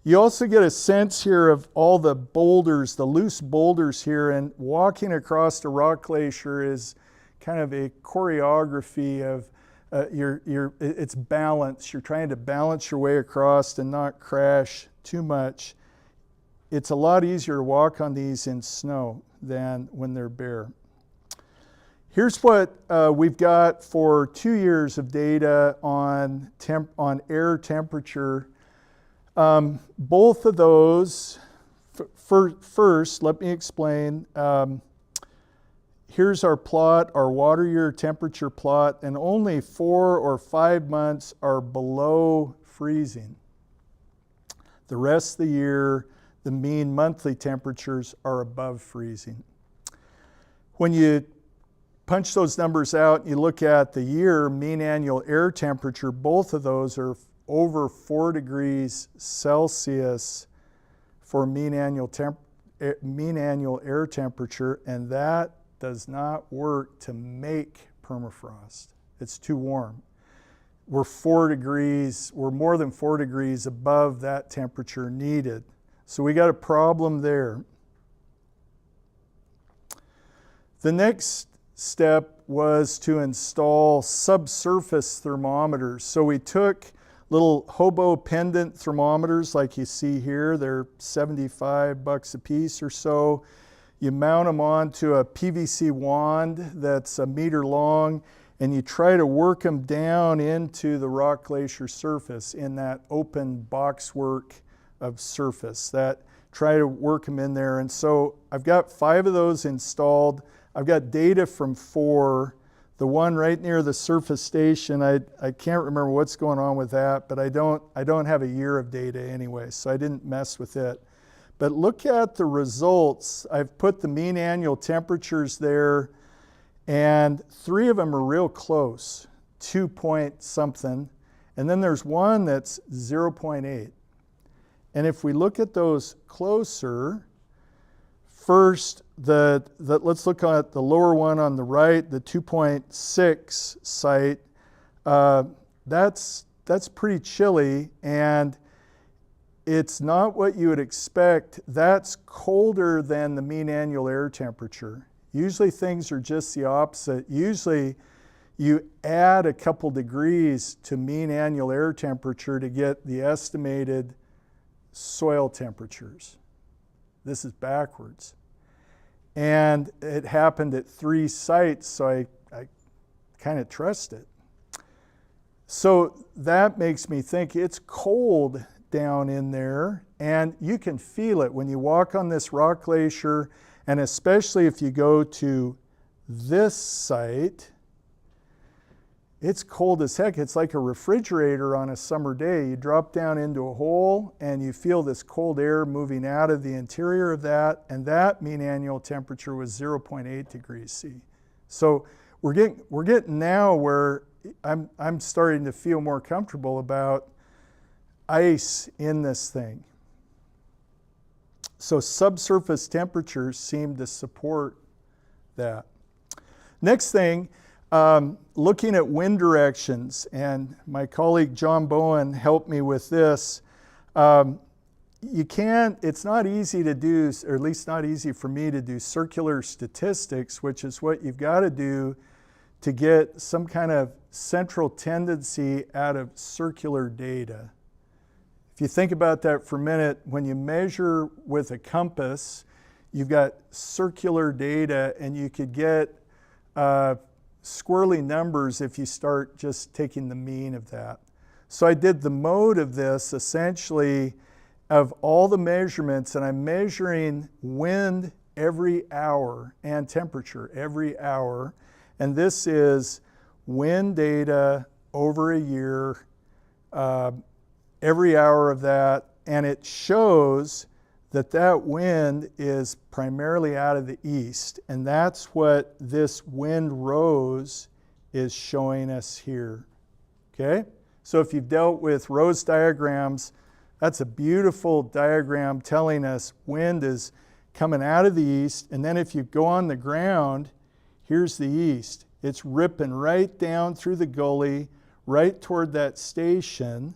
You also get a sense here of all the boulders, the loose boulders here, and walking across a rock glacier is kind of a choreography of it's balance. You're trying to balance your way across and not crash too much. It's a lot easier to walk on these in snow than when they're bare. Here's what we've got for 2 years of data on air temperature. Both of those, first, let me explain. Here's our plot, our water year temperature plot, and only 4 or 5 months are below freezing. The rest of the year, the mean monthly temperatures are above freezing. When you punch those numbers out and you look at the year mean annual air temperature, both of those are over 4 degrees Celsius for mean annual air temperature, and that does not work to make permafrost. It's too warm. We're more than 4 degrees above that temperature needed. So we got a problem there. The next step was to install subsurface thermometers. So we took little hobo pendant thermometers like you see here. They're $75 a piece or so. You mount them onto a PVC wand that's a meter long, and you try to work them down into the rock glacier surface in that open boxwork of surface that try to work them in there. And so I've got 5 of those installed. I've got data from 4. The one right near the surface station, I can't remember what's going on with that, but I don't have a year of data anyway, so I didn't mess with it. But look at the results. I've put the mean annual temperatures there, and 3 of them are real close, 2 point something. And then there's one that's 0.8. And if we look at those closer, first, let's look at the lower one on the right, the 2.6 site. That's pretty chilly, and it's not what you would expect. That's colder than the mean annual air temperature. Usually things are just the opposite. Usually you add a couple degrees to mean annual air temperature to get the estimated soil temperatures. This is backwards. And it happened at 3 sites, so I kind of trust it. So that makes me think it's cold down in there, and you can feel it when you walk on this rock glacier, and especially if you go to this site. It's cold as heck. It's like a refrigerator on a summer day. You drop down into a hole and you feel this cold air moving out of the interior of that, and that mean annual temperature was 0.8 degrees C. So we're getting now where I'm starting to feel more comfortable about ice in this thing. So subsurface temperatures seem to support that. Next thing, looking at wind directions, and my colleague John Bowen helped me with this. It's not easy to do, or at least not easy for me to do circular statistics, which is what you've got to do to get some kind of central tendency out of circular data. If you think about that for a minute, when you measure with a compass, you've got circular data, and you could get squirrely numbers if you start just taking the mean of that. So I did the mode of this essentially of all the measurements, and I'm measuring wind every hour and temperature every hour. And this is wind data over a year, every hour of that, and it shows that wind is primarily out of the east, and that's what this wind rose is showing us here, okay? So if you've dealt with rose diagrams, that's a beautiful diagram telling us wind is coming out of the east, and then if you go on the ground, here's the east. It's ripping right down through the gully, right toward that station,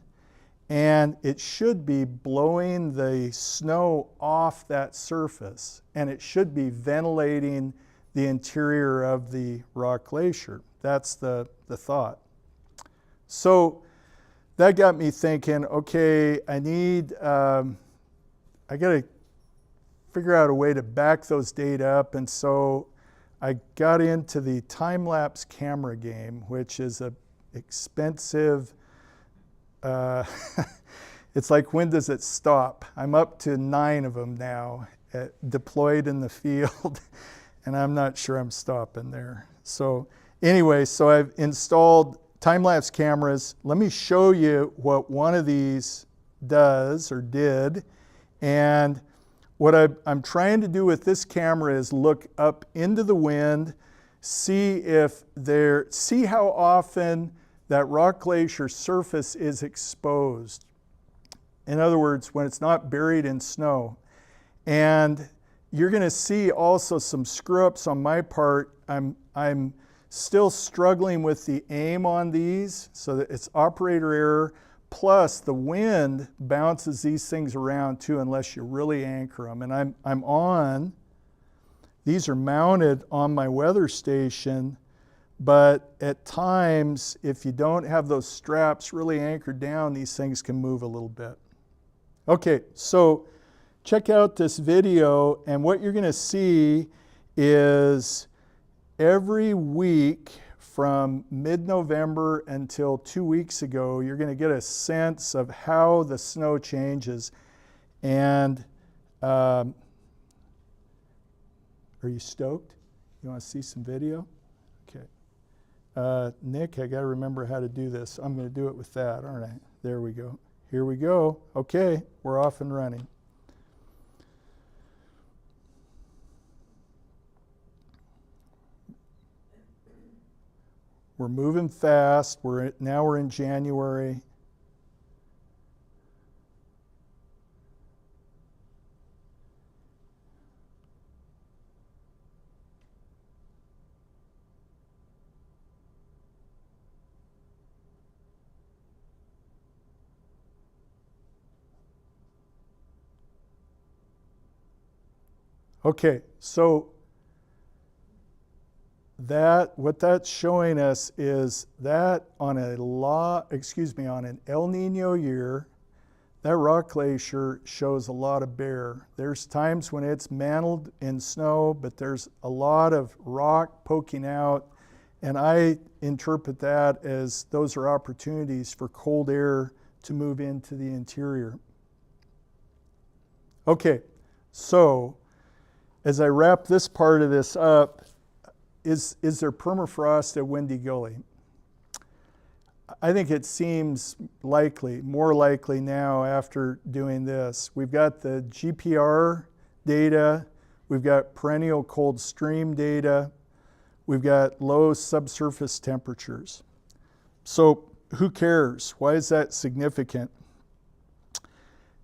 and it should be blowing the snow off that surface, and it should be ventilating the interior of the rock glacier. That's the thought. So that got me thinking, okay, I got to figure out a way to back those data up, and so I got into the time-lapse camera game, which is a expensive, it's like, when does it stop? I'm up to 9 of them now deployed in the field, and I'm not sure I'm stopping there. So anyway, so I've installed time-lapse cameras. Let me show you what one of these does or did. And what I'm trying to do with this camera is look up into the wind, see how often that rock glacier surface is exposed. In other words, when it's not buried in snow. And you're going to see also some screw-ups on my part. I'm still struggling with the aim on these, so that it's operator error, plus the wind bounces these things around too unless you really anchor them. And these are mounted on my weather station, but at times, if you don't have those straps really anchored down, these things can move a little bit. Okay, so check out this video, and what you're going to see is every week from mid-November until 2 weeks ago, you're going to get a sense of how the snow changes. And are you stoked? You want to see some video? Okay. Nick, I got to remember how to do this. I'm going to do it with that, aren't I? There we go. Here we go. Okay, we're off and running. We're moving fast. Now we're in January. Okay, so what that's showing us is that on an El Nino year, that rock glacier shows a lot of bare. There's times when it's mantled in snow, but there's a lot of rock poking out, and I interpret that as those are opportunities for cold air to move into the interior. Okay, so as I wrap this part of this up, is there permafrost at Windy Gully? I think it seems likely, more likely now after doing this. We've got the GPR data, we've got perennial cold stream data, we've got low subsurface temperatures. So who cares? Why is that significant?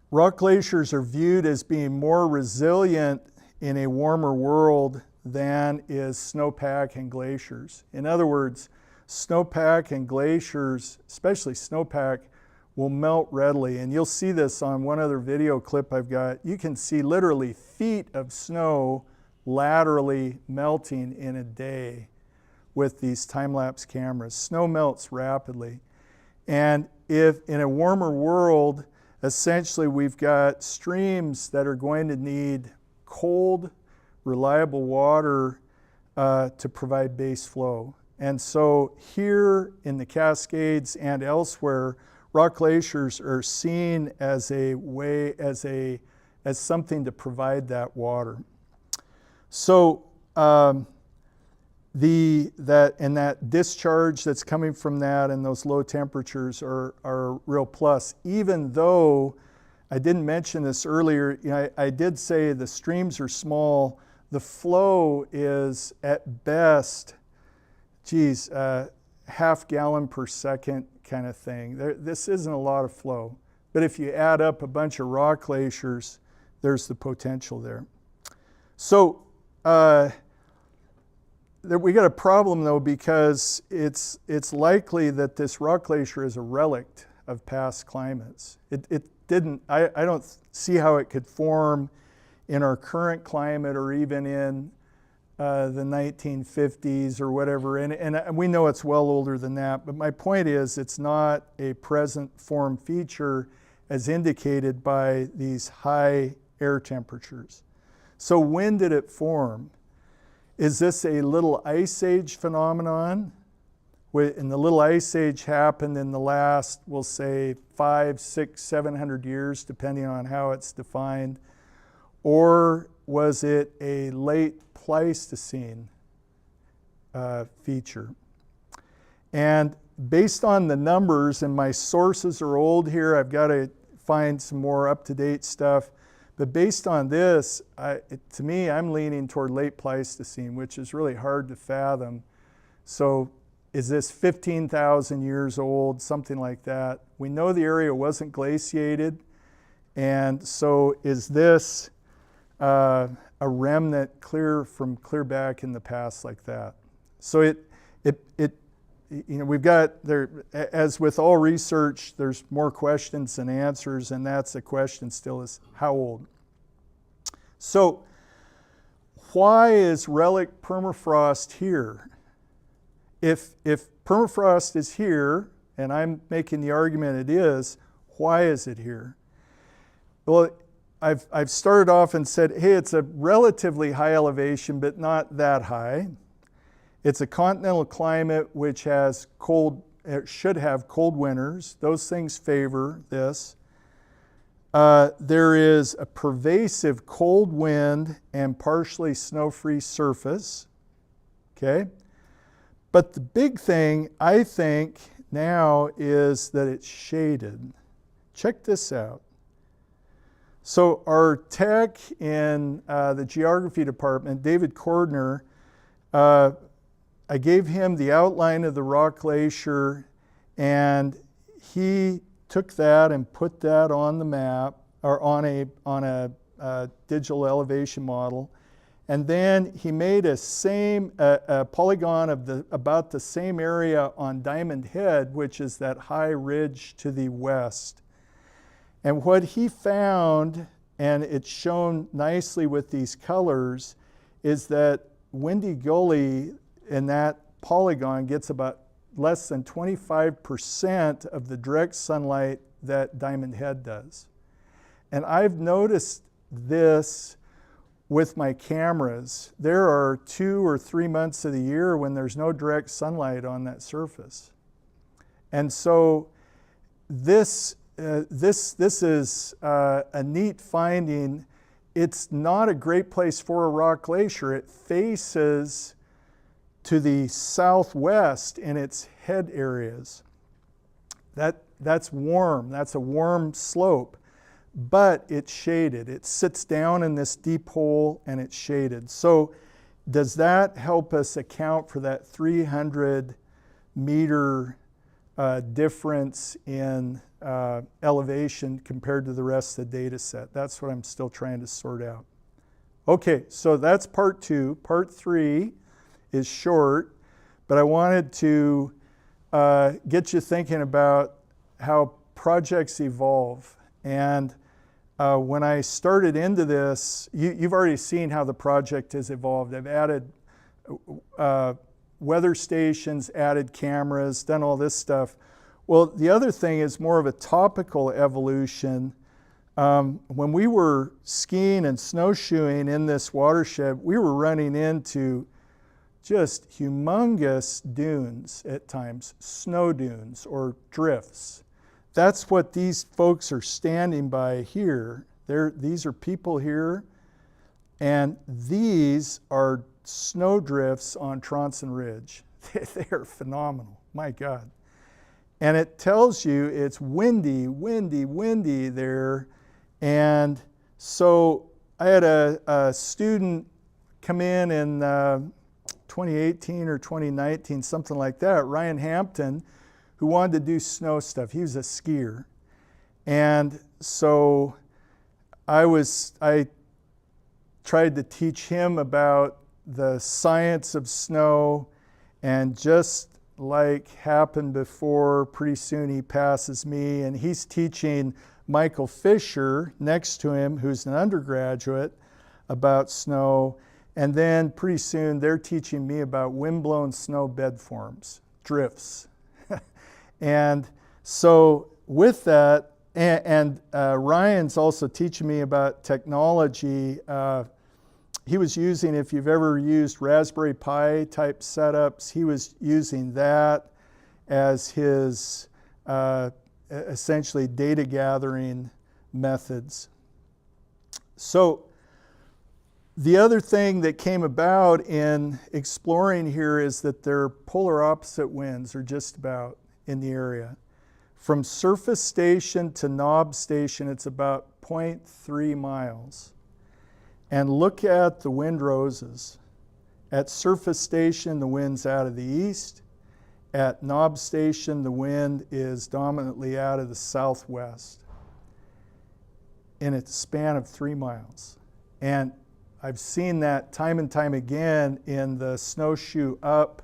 Rock glaciers are viewed as being more resilient in a warmer world than is snowpack and glaciers. In other words, snowpack and glaciers, especially snowpack, will melt readily. And you'll see this on one other video clip I've got. You can see literally feet of snow laterally melting in a day with these time-lapse cameras. Snow melts rapidly. And if in a warmer world, essentially we've got streams that are going to need cold, reliable water to provide base flow. And so here in the Cascades and elsewhere, rock glaciers are seen as a way, as something to provide that water. So that discharge that's coming from that and those low temperatures are a real plus, even though I didn't mention this earlier. You know, I did say the streams are small. The flow is at best, half gallon per second kind of thing. This isn't a lot of flow. But if you add up a bunch of rock glaciers, there's the potential there. So we got a problem though, because it's likely that this rock glacier is a relic of past climates. I don't see how it could form in our current climate or even in the 1950s or whatever. And we know it's well older than that. But my point is, it's not a present form feature as indicated by these high air temperatures. So when did it form? Is this a little ice age phenomenon? And the little ice age happened in the last, we'll say, 500, 600, 700 years, depending on how it's defined. Or was it a late Pleistocene feature? And based on the numbers, and my sources are old here, I've got to find some more up-to-date stuff. But based on this, to me, I'm leaning toward late Pleistocene, which is really hard to fathom. So is this 15,000 years old, something like that? We know the area wasn't glaciated. And so is this a remnant clear back in the past like that? So we've got there, as with all research, there's more questions than answers, and that's the question still, is how old? So why is relic permafrost here? If permafrost is here, and I'm making the argument it is, why is it here? Well, I've started off and said, hey, it's a relatively high elevation, but not that high. It's a continental climate which has it should have cold winters. Those things favor this. there is a pervasive cold wind and partially snow-free surface. Okay? But the big thing, I think, now is that it's shaded. Check this out. So our tech in the geography department, David Cordner, I gave him the outline of the rock glacier, and he took that and put that on the map, or on a digital elevation model. And then he made a polygon of about the same area on Diamond Head, which is that high ridge to the west. And what he found, and it's shown nicely with these colors, is that Windy Gully in that polygon gets about less than 25% of the direct sunlight that Diamond Head does. And I've noticed this with my cameras. There are 2 or 3 months of the year when there's no direct sunlight on that surface. And so this is a neat finding. It's not a great place for a rock glacier. It faces to the southwest in its head areas. That's warm. That's a warm slope, but it's shaded. It sits down in this deep hole and it's shaded. So does that help us account for that 300 meter difference in elevation compared to the rest of the data set? That's what I'm still trying to sort out. Okay, so that's part 2. Part 3 is short, but I wanted to get you thinking about how projects evolve. And when I started into this, you've already seen how the project has evolved. I've added weather stations, added cameras, done all this stuff. Well, the other thing is more of a topical evolution. When we were skiing and snowshoeing in this watershed, we were running into just humongous dunes at times, snow dunes or drifts. That's what these folks are standing by here. These are people here, and these are snow drifts on Tronson Ridge. They are phenomenal, my God. And it tells you it's windy, windy, windy there. And so I had a student come in 2018 or 2019, something like that, Ryan Hampton, who wanted to do snow stuff. He was a skier. And so I tried to teach him about the science of snow, and just like happened before, pretty soon he passes me, and he's teaching Michael Fisher next to him, who's an undergraduate, about snow. And then pretty soon they're teaching me about windblown snow bed forms, drifts. And so with that, and Ryan's also teaching me about technology. He was using, if you've ever used Raspberry Pi type setups, he was using that as his essentially data gathering methods. So the other thing that came about in exploring here is that there are polar opposite winds, or just about, in the area. From surface station to knob station, it's about 0.3 miles. And look at the wind roses. At surface station, the wind's out of the east. At knob station, the wind is dominantly out of the southwest in a span of 3 miles. And I've seen that time and time again in the snowshoe up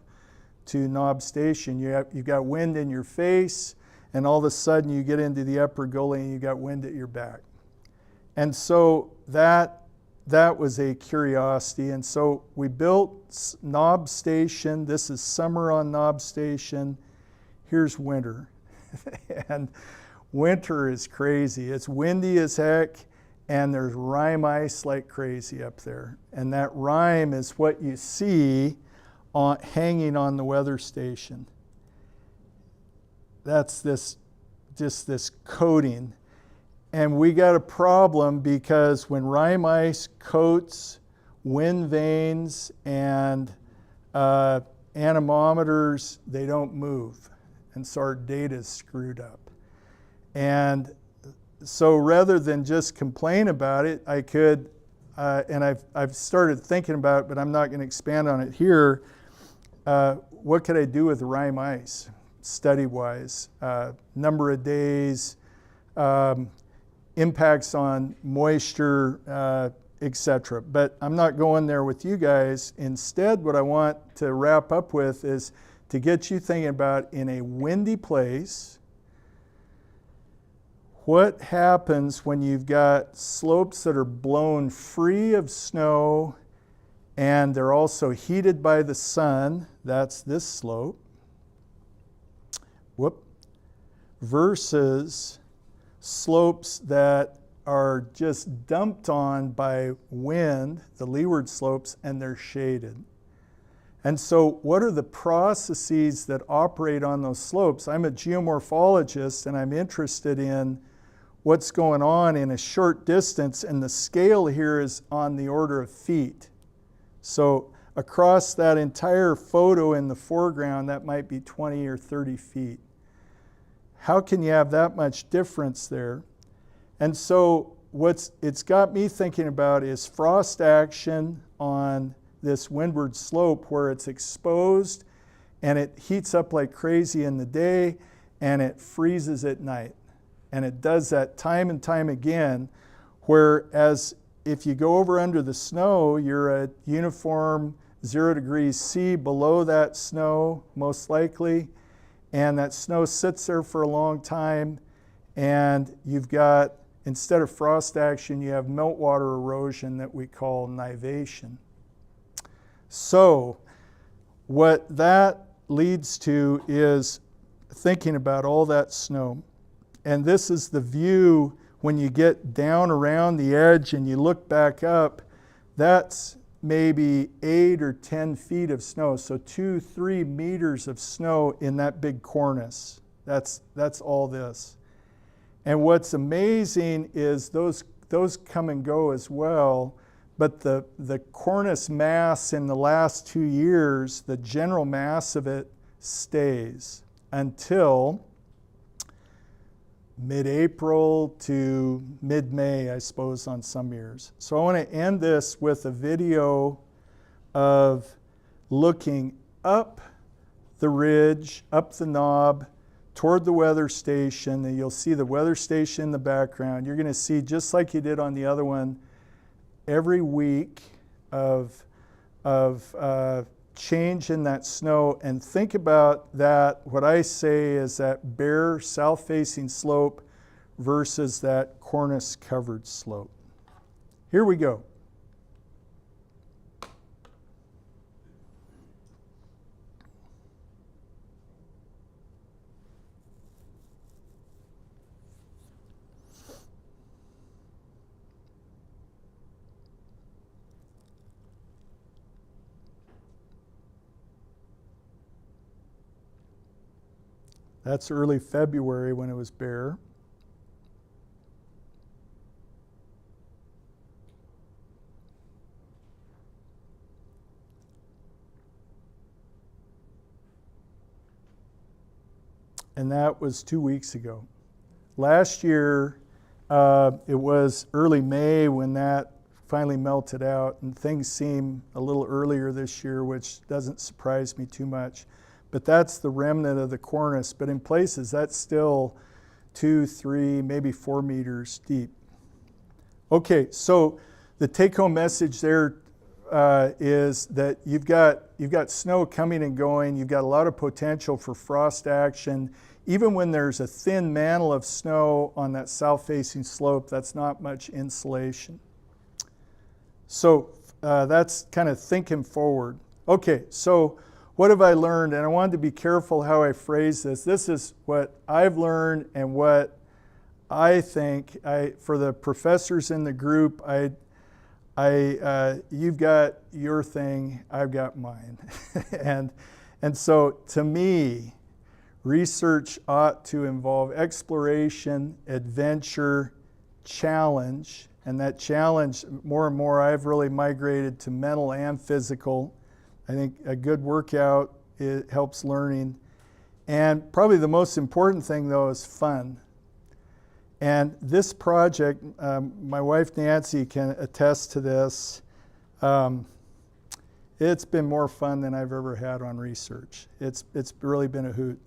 to knob station. You've got wind in your face, and all of a sudden you get into the upper gully and you got wind at your back. And so that was a curiosity. And so we built Knob Station. This is summer on Knob Station. Here's winter. And winter is crazy. It's windy as heck, and there's rime ice like crazy up there. And that rime is what you see hanging on the weather station. That's just this coating. And we got a problem because when rime ice coats wind vanes and anemometers, they don't move. And so our data is screwed up. And so rather than just complain about it, I could, and I've started thinking about it, but I'm not going to expand on it here. What could I do with rime ice, study-wise? Number of days, impacts on moisture, etc. But I'm not going there with you guys. Instead, what I want to wrap up with is to get you thinking about, in a windy place, what happens when you've got slopes that are blown free of snow and they're also heated by the sun. That's this slope. Whoop. Versus slopes that are just dumped on by wind, the leeward slopes, and they're shaded. And so what are the processes that operate on those slopes? I'm a geomorphologist and I'm interested in what's going on in a short distance, and the scale here is on the order of feet. So across that entire photo in the foreground, that might be 20 or 30 feet. How can you have that much difference there? And so what it's got me thinking about is frost action on this windward slope where it's exposed and it heats up like crazy in the day and it freezes at night. And it does that time and time again, whereas if you go over under the snow, you're at uniform 0 degrees C below that snow, most likely, and that snow sits there for a long time, and you've got, instead of frost action, you have meltwater erosion that we call nivation. So what that leads to is thinking about all that snow. And this is the view when you get down around the edge and you look back up. That's maybe 8 or 10 feet of snow. So 2-3 meters of snow in that big cornice. That's all this. And what's amazing is those come and go as well. But the cornice mass in the last 2 years, the general mass of it stays until mid-April to mid-May, I suppose, on some years. So I want to end this with a video of looking up the ridge, up the knob, toward the weather station, and you'll see the weather station in the background. You're going to see, just like you did on the other one, every week of change in that snow, and think about that, what I say is that bare south-facing slope versus that cornice-covered slope. Here we go. That's early February when it was bare. And that was 2 weeks ago. Last year, it was early May when that finally melted out, and things seem a little earlier this year, which doesn't surprise me too much. But that's the remnant of the cornice. But in places, that's still 2, 3, maybe 4 meters deep. Okay, so the take-home message there is that you've got snow coming and going. You've got a lot of potential for frost action. Even when there's a thin mantle of snow on that south-facing slope, that's not much insulation. So that's kind of thinking forward. Okay, so what have I learned? And I wanted to be careful how I phrase this. This is what I've learned and what I think. For the professors in the group, you've got your thing, I've got mine. and so to me, research ought to involve exploration, adventure, challenge, and that challenge, more and more, I've really migrated to mental and physical. I think a good workout, it helps learning. And probably the most important thing, though, is fun. And this project, my wife Nancy can attest to this. It's been more fun than I've ever had on research. It's really been a hoot.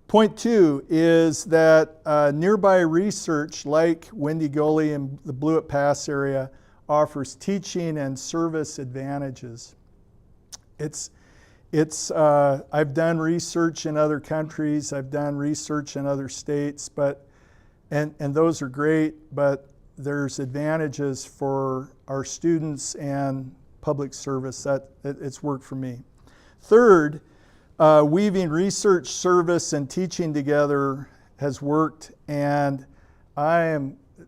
Point two is that nearby research like Windy Gully and the Blewett Pass area offers teaching and service advantages. I've done research in other countries, I've done research in other states, and those are great, but there's advantages for our students and public service. It's worked for me. Third, weaving research, service, and teaching together has worked, and I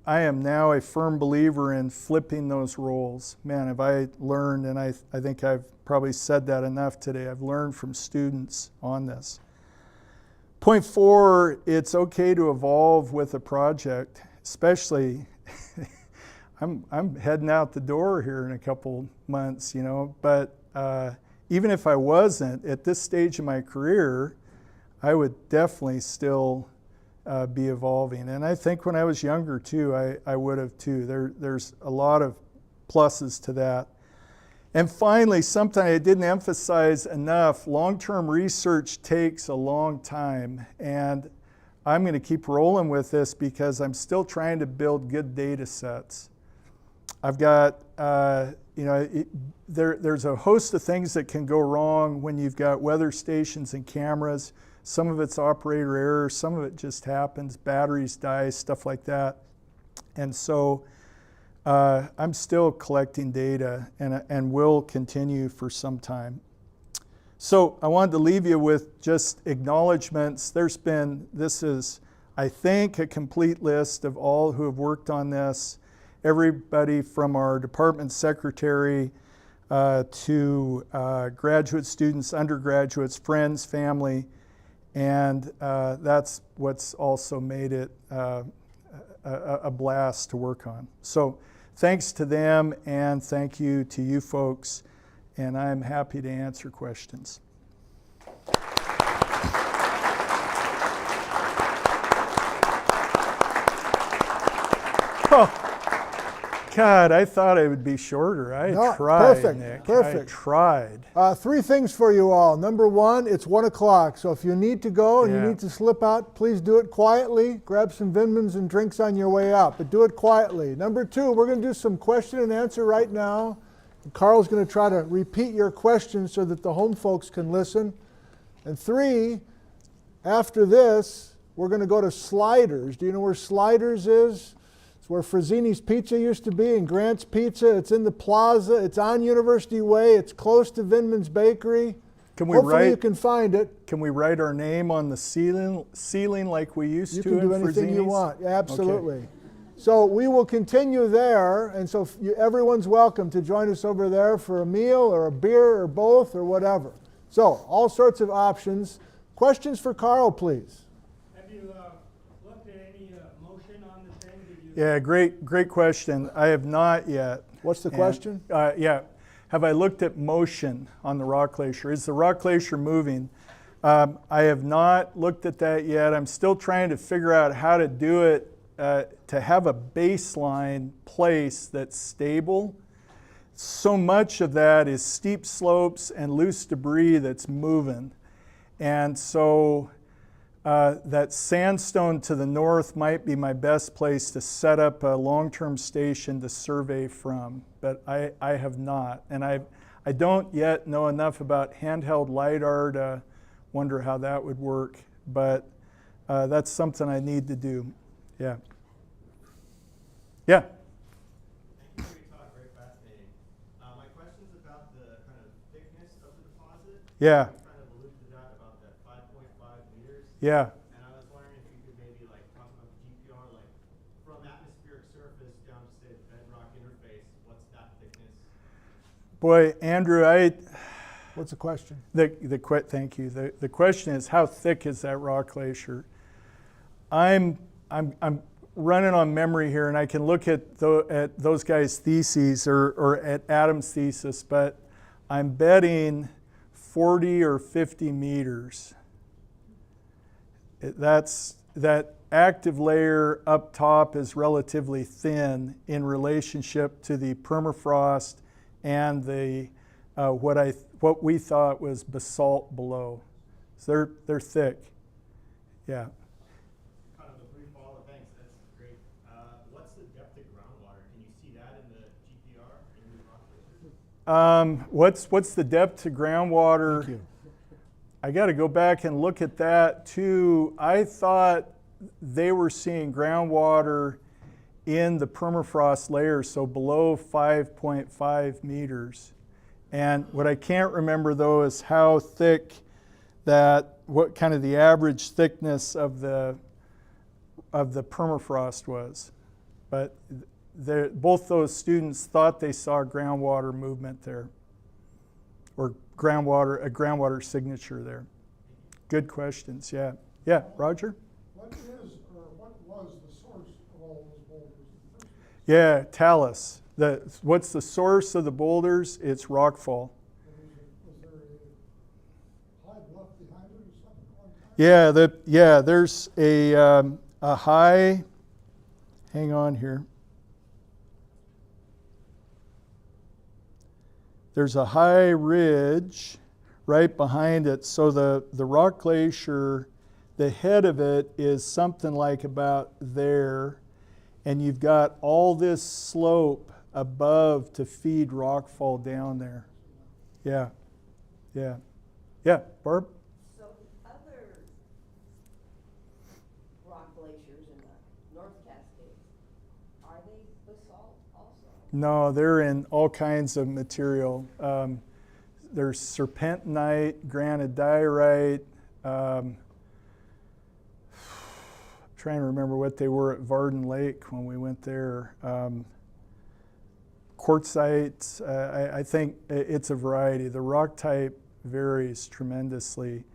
am now a firm believer in flipping those roles. Man, have I learned, and I think I've probably said that enough today. I've learned from students on this. Point four, it's okay to evolve with a project, especially I'm heading out the door here in a couple months, but even if I wasn't, at this stage of my career, I would definitely still be evolving. And I think when I was younger too, I would have too. There's a lot of pluses to that. And finally, something I didn't emphasize enough, long-term research takes a long time. And I'm going to keep rolling with this because I'm still trying to build good data sets. I've got, there's a host of things that can go wrong when you've got weather stations and cameras. Some of it's operator error, some of it just happens, batteries die, stuff like that. And so I'm still collecting data and will continue for some time. So I wanted to leave you with just acknowledgments. This is, I think, a complete list of all who have worked on this. Everybody from our department secretary to graduate students, undergraduates, friends, family, and that's what's also made it a blast to work on. So thanks to them, and thank you to you folks, and I'm happy to answer questions. Oh. God, I thought it would be shorter. I tried, perfect, Nick. perfect. I tried. Three things for you all. Number one, it's 1 o'clock, so if you need to go and you need to slip out, please do it quietly. Grab some Vindmans and drinks on your way out, but do it quietly. Number two, we're going to do some question and answer right now. Carl's going to try to repeat your questions so that the home folks can listen. And three, after this, we're going to go to Sliders. Do you know where Sliders is? It's where Frazzini's Pizza used to be and Grant's Pizza. It's in the plaza. It's on University Way. It's close to Vindman's Bakery. Hopefully you can find it. Can we write our name on the ceiling like we used to? You can do in anything you Frazzini's? want. Absolutely. Okay. So we will continue there, and so everyone's welcome to join us over there for a meal or a beer or both or whatever. So all sorts of options. Questions for Karl, please. Have you looked at any motion on the thing? Yeah, great question. I have not yet. What's the question? Have I looked at motion on the rock glacier? Is the rock glacier moving? I have not looked at that yet. I'm still trying to figure out how to do it to have a baseline place that's stable. So much of that is steep slopes and loose debris that's moving. And so that sandstone to the north might be my best place to set up a long-term station to survey from, but I have not. And I don't yet know enough about handheld LiDAR to wonder how that would work, but that's something I need to do. Yeah. Yeah. Thank you for your talk, very fascinating. My question is about the kind of thickness of the deposit. Yeah. You kind of alluded to that about that 5.5 meters. Yeah. And I was wondering if you could maybe like talk about the GPR, like from atmospheric surface down to say the bedrock interface, what's that thickness? Boy, Andrew, What's the question? Thank you. The question is, how thick is that rock glacier? I'm running on memory here, and I can look at those guys' theses or at Adam's thesis, but I'm betting 40 or 50 meters. That active layer up top is relatively thin in relationship to the permafrost and the what we thought was basalt below. So they're thick. Yeah. Kind of a brief follow. Thanks. That's great. What's the depth of groundwater? Can you see that in the GPR in the rock glaciers? What's the depth to groundwater? Thank you. I got to go back and look at that too. I thought they were seeing groundwater in the permafrost layer, so below 5.5 meters. And what I can't remember though is how thick what kind of the average thickness of the permafrost was. But both those students thought they saw groundwater movement there, or a groundwater signature there. Good questions, yeah. Yeah, Roger? What is or what was the source of all those boulders in the first place? Yeah, talus. What's the source of the boulders? It's rockfall. Was there a high bluff behind it or something at one time? Yeah, there's a high, hang on here. There's a high ridge right behind it. So the rock glacier, the head of it is something like about there. And you've got all this slope above to feed rockfall down there. Yeah, yeah. Yeah, Barb? So other rock glaciers in the North Cascades, are they basalt also? No, they're in all kinds of material. There's serpentinite, granodiorite. Trying to remember what they were at Varden Lake when we went there. Quartzite, I think it's a variety. The rock type varies tremendously.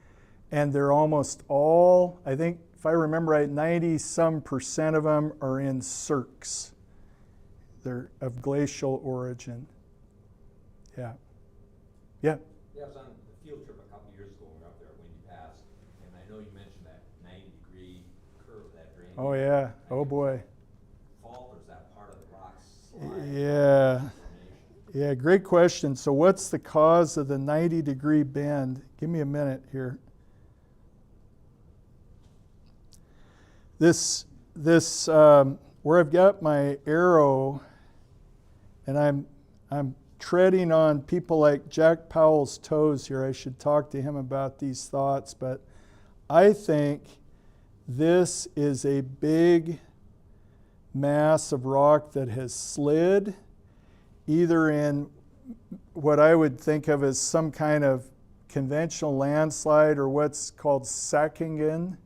And they're almost all, I think if I remember right, 90-some% of them are in cirques. They're of glacial origin. Yeah. Yeah. Yeah, I was on the field trip a couple years ago when we were up there at Windy Pass, and I know you mentioned that 90-degree curve of that drainage. Oh yeah. Oh boy. Fault, or is that part of the rock slide? Yeah. Yeah, great question. So what's the cause of the 90-degree bend? Give me a minute here. This where I've got my arrow, and I'm treading on people like Jack Powell's toes here. I should talk to him about these thoughts, but I think this is a big mass of rock that has slid, either in what I would think of as some kind of conventional landslide or what's called sackingen,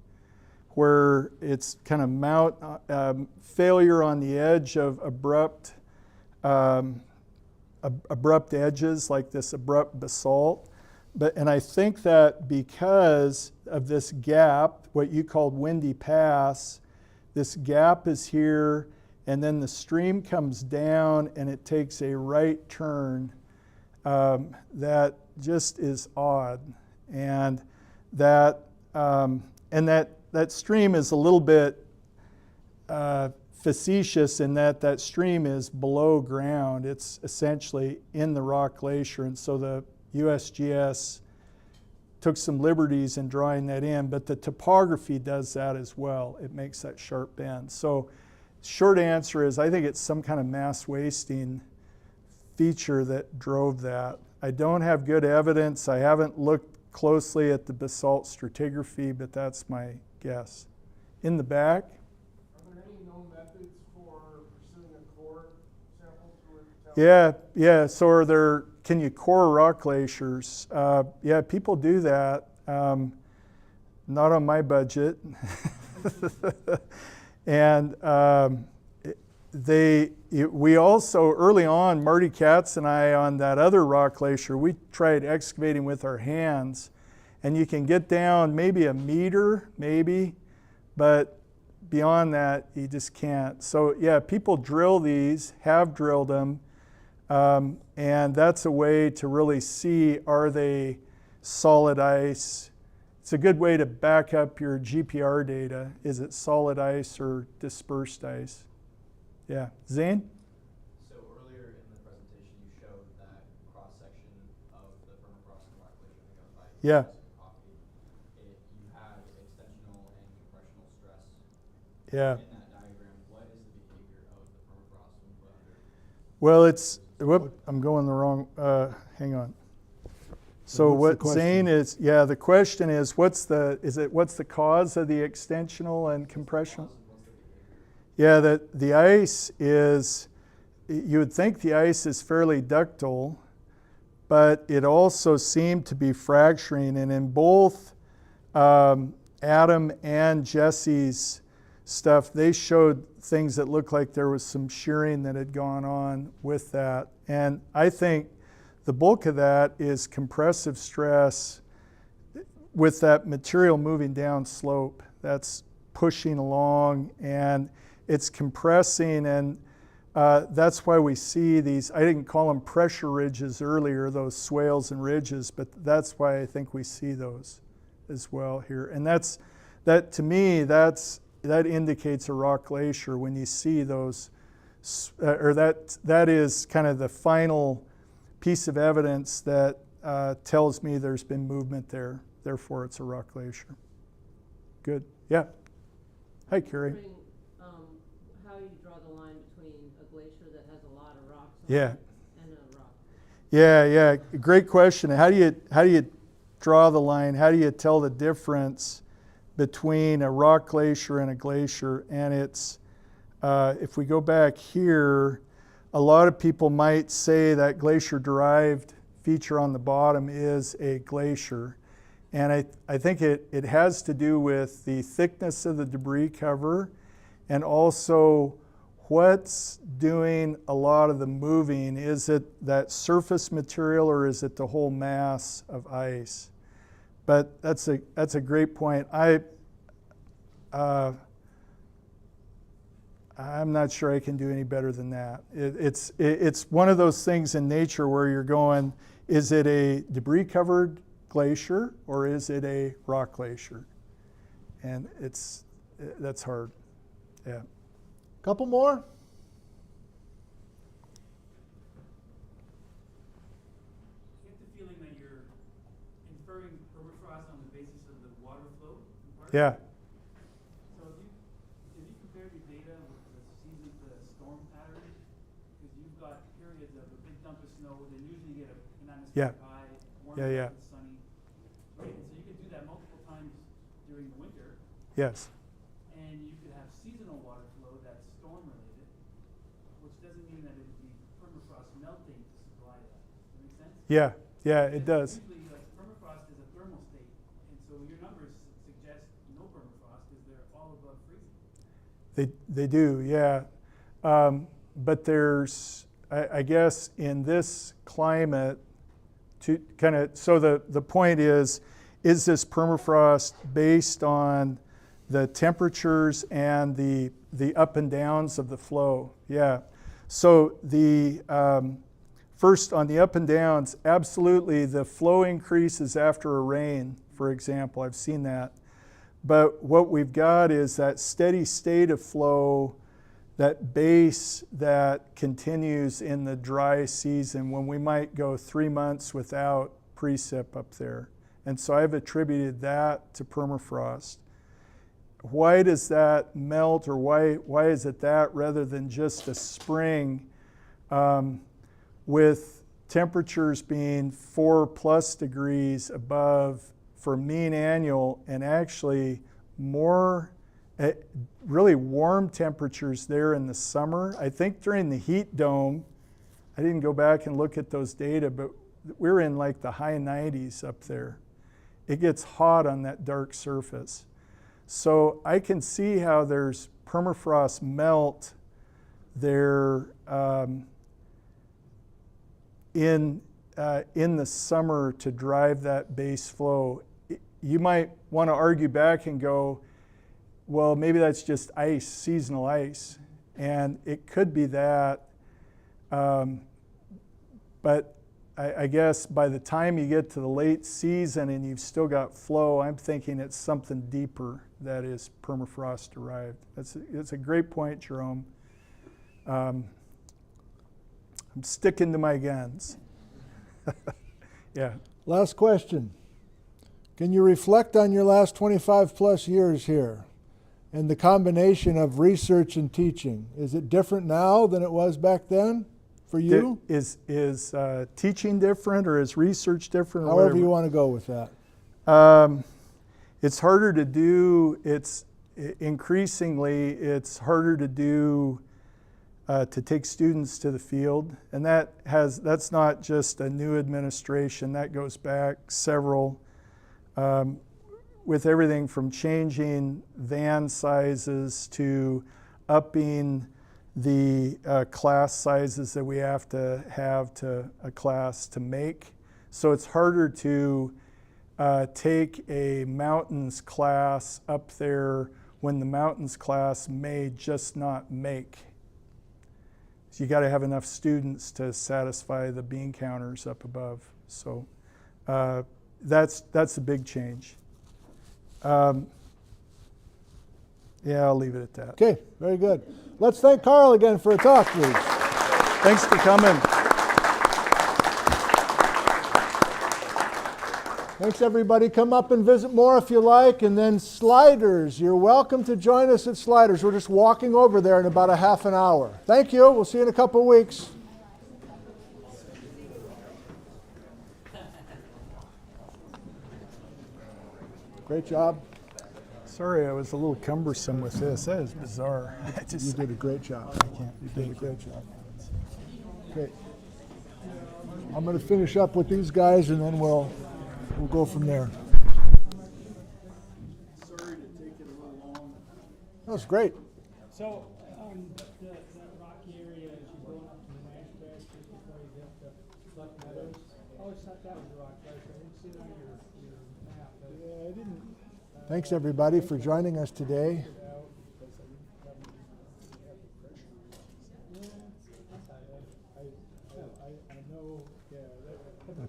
where it's kind of failure on the edge of abrupt edges, like this abrupt basalt. And I think that because of this gap, what you called Windy Pass, this gap is here, and then the stream comes down and it takes a right turn that just is odd. And that stream is a little bit facetious in that stream is below ground. It's essentially in the rock glacier, and so the USGS took some liberties in drawing that in, but the topography does that as well. It makes that sharp bend. So short answer is I think it's some kind of mass wasting feature that drove that. I don't have good evidence. I haven't looked closely at the basalt stratigraphy, but that's my guess. In the back? Are there any known methods for pursuing a core sample through Yeah. So can you core rock glaciers? Yeah, people do that. Not on my budget. And we also, early on, Marty Katz and I on that other rock glacier, we tried excavating with our hands, and you can get down maybe a meter, but beyond that, you just can't. So yeah, people drill these, have drilled them, and that's a way to really see, are they solid ice? It's a good way to back up your GPR data. Is it solid ice or dispersed ice? Yeah. Zane? So earlier in the presentation, you showed that cross-section of the permafrost and rock glacier that goes by. Yeah. You had extensional and compressional stress. Yeah. In that diagram, what is the behavior of the permafrost when put under? Well, it's, whoop, I'm going the wrong, hang on. So what's the what Zane is, yeah, the question is, what's the cause of the extensional and compression? Yeah, the ice is, you would think the ice is fairly ductile, but it also seemed to be fracturing. And in both Adam and Jesse's stuff, they showed things that looked like there was some shearing that had gone on with that. And I think the bulk of that is compressive stress with that material moving down slope. That's pushing along and it's compressing, and that's why we see these, I didn't call them pressure ridges earlier, those swales and ridges, but that's why I think we see those as well here. And that to me, that indicates a rock glacier when you see those, or that is kind of the final piece of evidence that tells me there's been movement there. Therefore, it's a rock glacier. Good. Yeah. Hi, Carrie. How you draw the line between a glacier that has a lot of rocks on Yeah. it and a rock. Yeah. Great question. How do you draw the line? How do you tell the difference between a rock glacier and a glacier? And it's if we go back here, a lot of people might say that glacier-derived feature on the bottom is a glacier. And I think it has to do with the thickness of the debris cover and also what's doing a lot of the moving. Is it that surface material or is it the whole mass of ice? But that's a great point. I'm not sure I can do any better than that. It's one of those things in nature where you're going, is it a debris-covered glacier or is it a rock glacier? And that's hard. Yeah. Couple more. You get the feeling that you're inferring permafrost on the basis of the water flow? Yeah. So if you compare your data with the storm pattern, because you've got periods of a big dump of snow, then usually you get an atmospheric high, warm, Yeah. sunny. Right? And so you could do that multiple times during the winter. Yes. And you could have seasonal water flow that's storm related, which doesn't mean that it would be permafrost melting to supply that. Does that make sense? Yeah, it does. Usually, like, permafrost is a thermal state, and so your numbers suggest no permafrost because they're all above freezing. They do, yeah. But there's, I guess, in this climate, to kind of, so the point is this permafrost based on the temperatures and the up and downs of the flow? Yeah. So the first on the up and downs, absolutely the flow increases after a rain, for example. I've seen that. But what we've got is that steady state of flow, that base that continues in the dry season when we might go 3 months without precip up there. And so I've attributed that to permafrost. Why does that melt, or why is it that rather than just a spring with temperatures being 4+ degrees above for mean annual, and actually more really warm temperatures there in the summer? I think during the heat dome, I didn't go back and look at those data, but we're in like the high 90s up there. It gets hot on that dark surface. So I can see how there's permafrost melt there in the summer to drive that base flow. You might want to argue back and go, well, maybe that's just ice, seasonal ice. And it could be that. But I guess by the time you get to the late season and you've still got flow, I'm thinking it's something deeper that is permafrost derived. That's a great point, Jerome. I'm sticking to my guns. Yeah. Last question. Can you reflect on your last 25 plus years here and the combination of research and teaching? Is it different now than it was back then for you? Is teaching different, or is research different? Or However whatever? you want to go with that. It's harder to do. Increasingly, it's harder to do to take students to the field, and that's not just a new administration. That goes back several. With everything from changing van sizes to upping the class sizes that we have to a class to make. So it's harder to take a mountains class up there when the mountains class may just not make. So you got to have enough students to satisfy the bean counters up above. So that's a big change. Yeah, I'll leave it at that. Okay, very good. Let's thank Karl again for a talk, please. Thanks for coming. Thanks, everybody. Come up and visit more if you like. And then Sliders, you're welcome to join us at Sliders. We're just walking over there in about a half an hour. Thank you. We'll see you in a couple of weeks. Great job. Sorry, I was a little cumbersome with this. That is bizarre. You did a great job. You did a great job. Okay. I'm going to finish up with these guys, and then we'll go from there. Sorry to take it a little long. That was great. So, that rocky area as you go up to the Ellensburg, just before you get to Buck Meadows, I always thought that was a rock place. I didn't see it on your map. Yeah, I didn't. Thanks, everybody, for joining us today.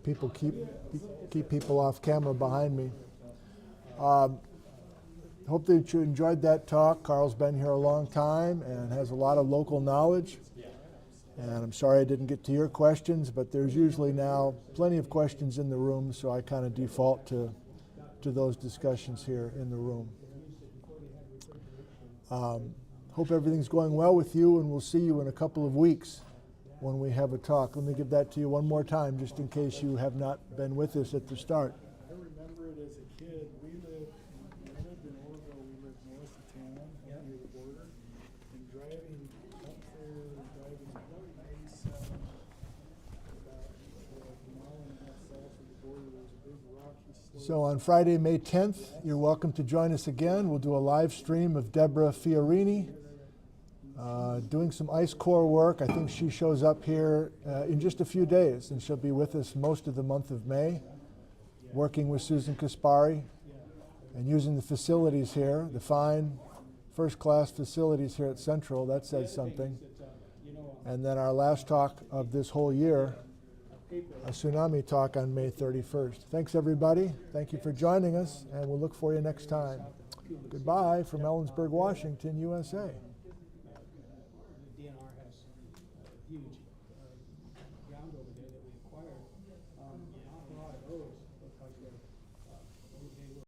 People keep people off camera behind me. Hope that you enjoyed that talk. Karl's been here a long time and has a lot of local knowledge. And I'm sorry I didn't get to your questions, but there's usually now plenty of questions in the room, so I kind of default to those discussions here in the room. Hope everything's going well with you, and we'll see you in a couple of weeks when we have a talk. Let me give that to you one more time, just in case you have not been with us at the start. I remember it as a kid. We lived in Orville. We lived north of town, near the border, and driving up there, driving about 97, about a mile and a half south of the border, there was a big rocky slope. So on Friday, May 10th, you're welcome to join us again. We'll do a live stream of Deborah Fiorini doing some ice core work. I think she shows up here in just a few days, and she'll be with us most of the month of May, working with Susan Kaspari and using the facilities here, the fine first-class facilities here at Central. That says something. And then our last talk of this whole year, a tsunami talk on May 31st. Thanks, everybody. Thank you for joining us, and we'll look for you next time. Goodbye from Ellensburg, Washington, USA. DNR has huge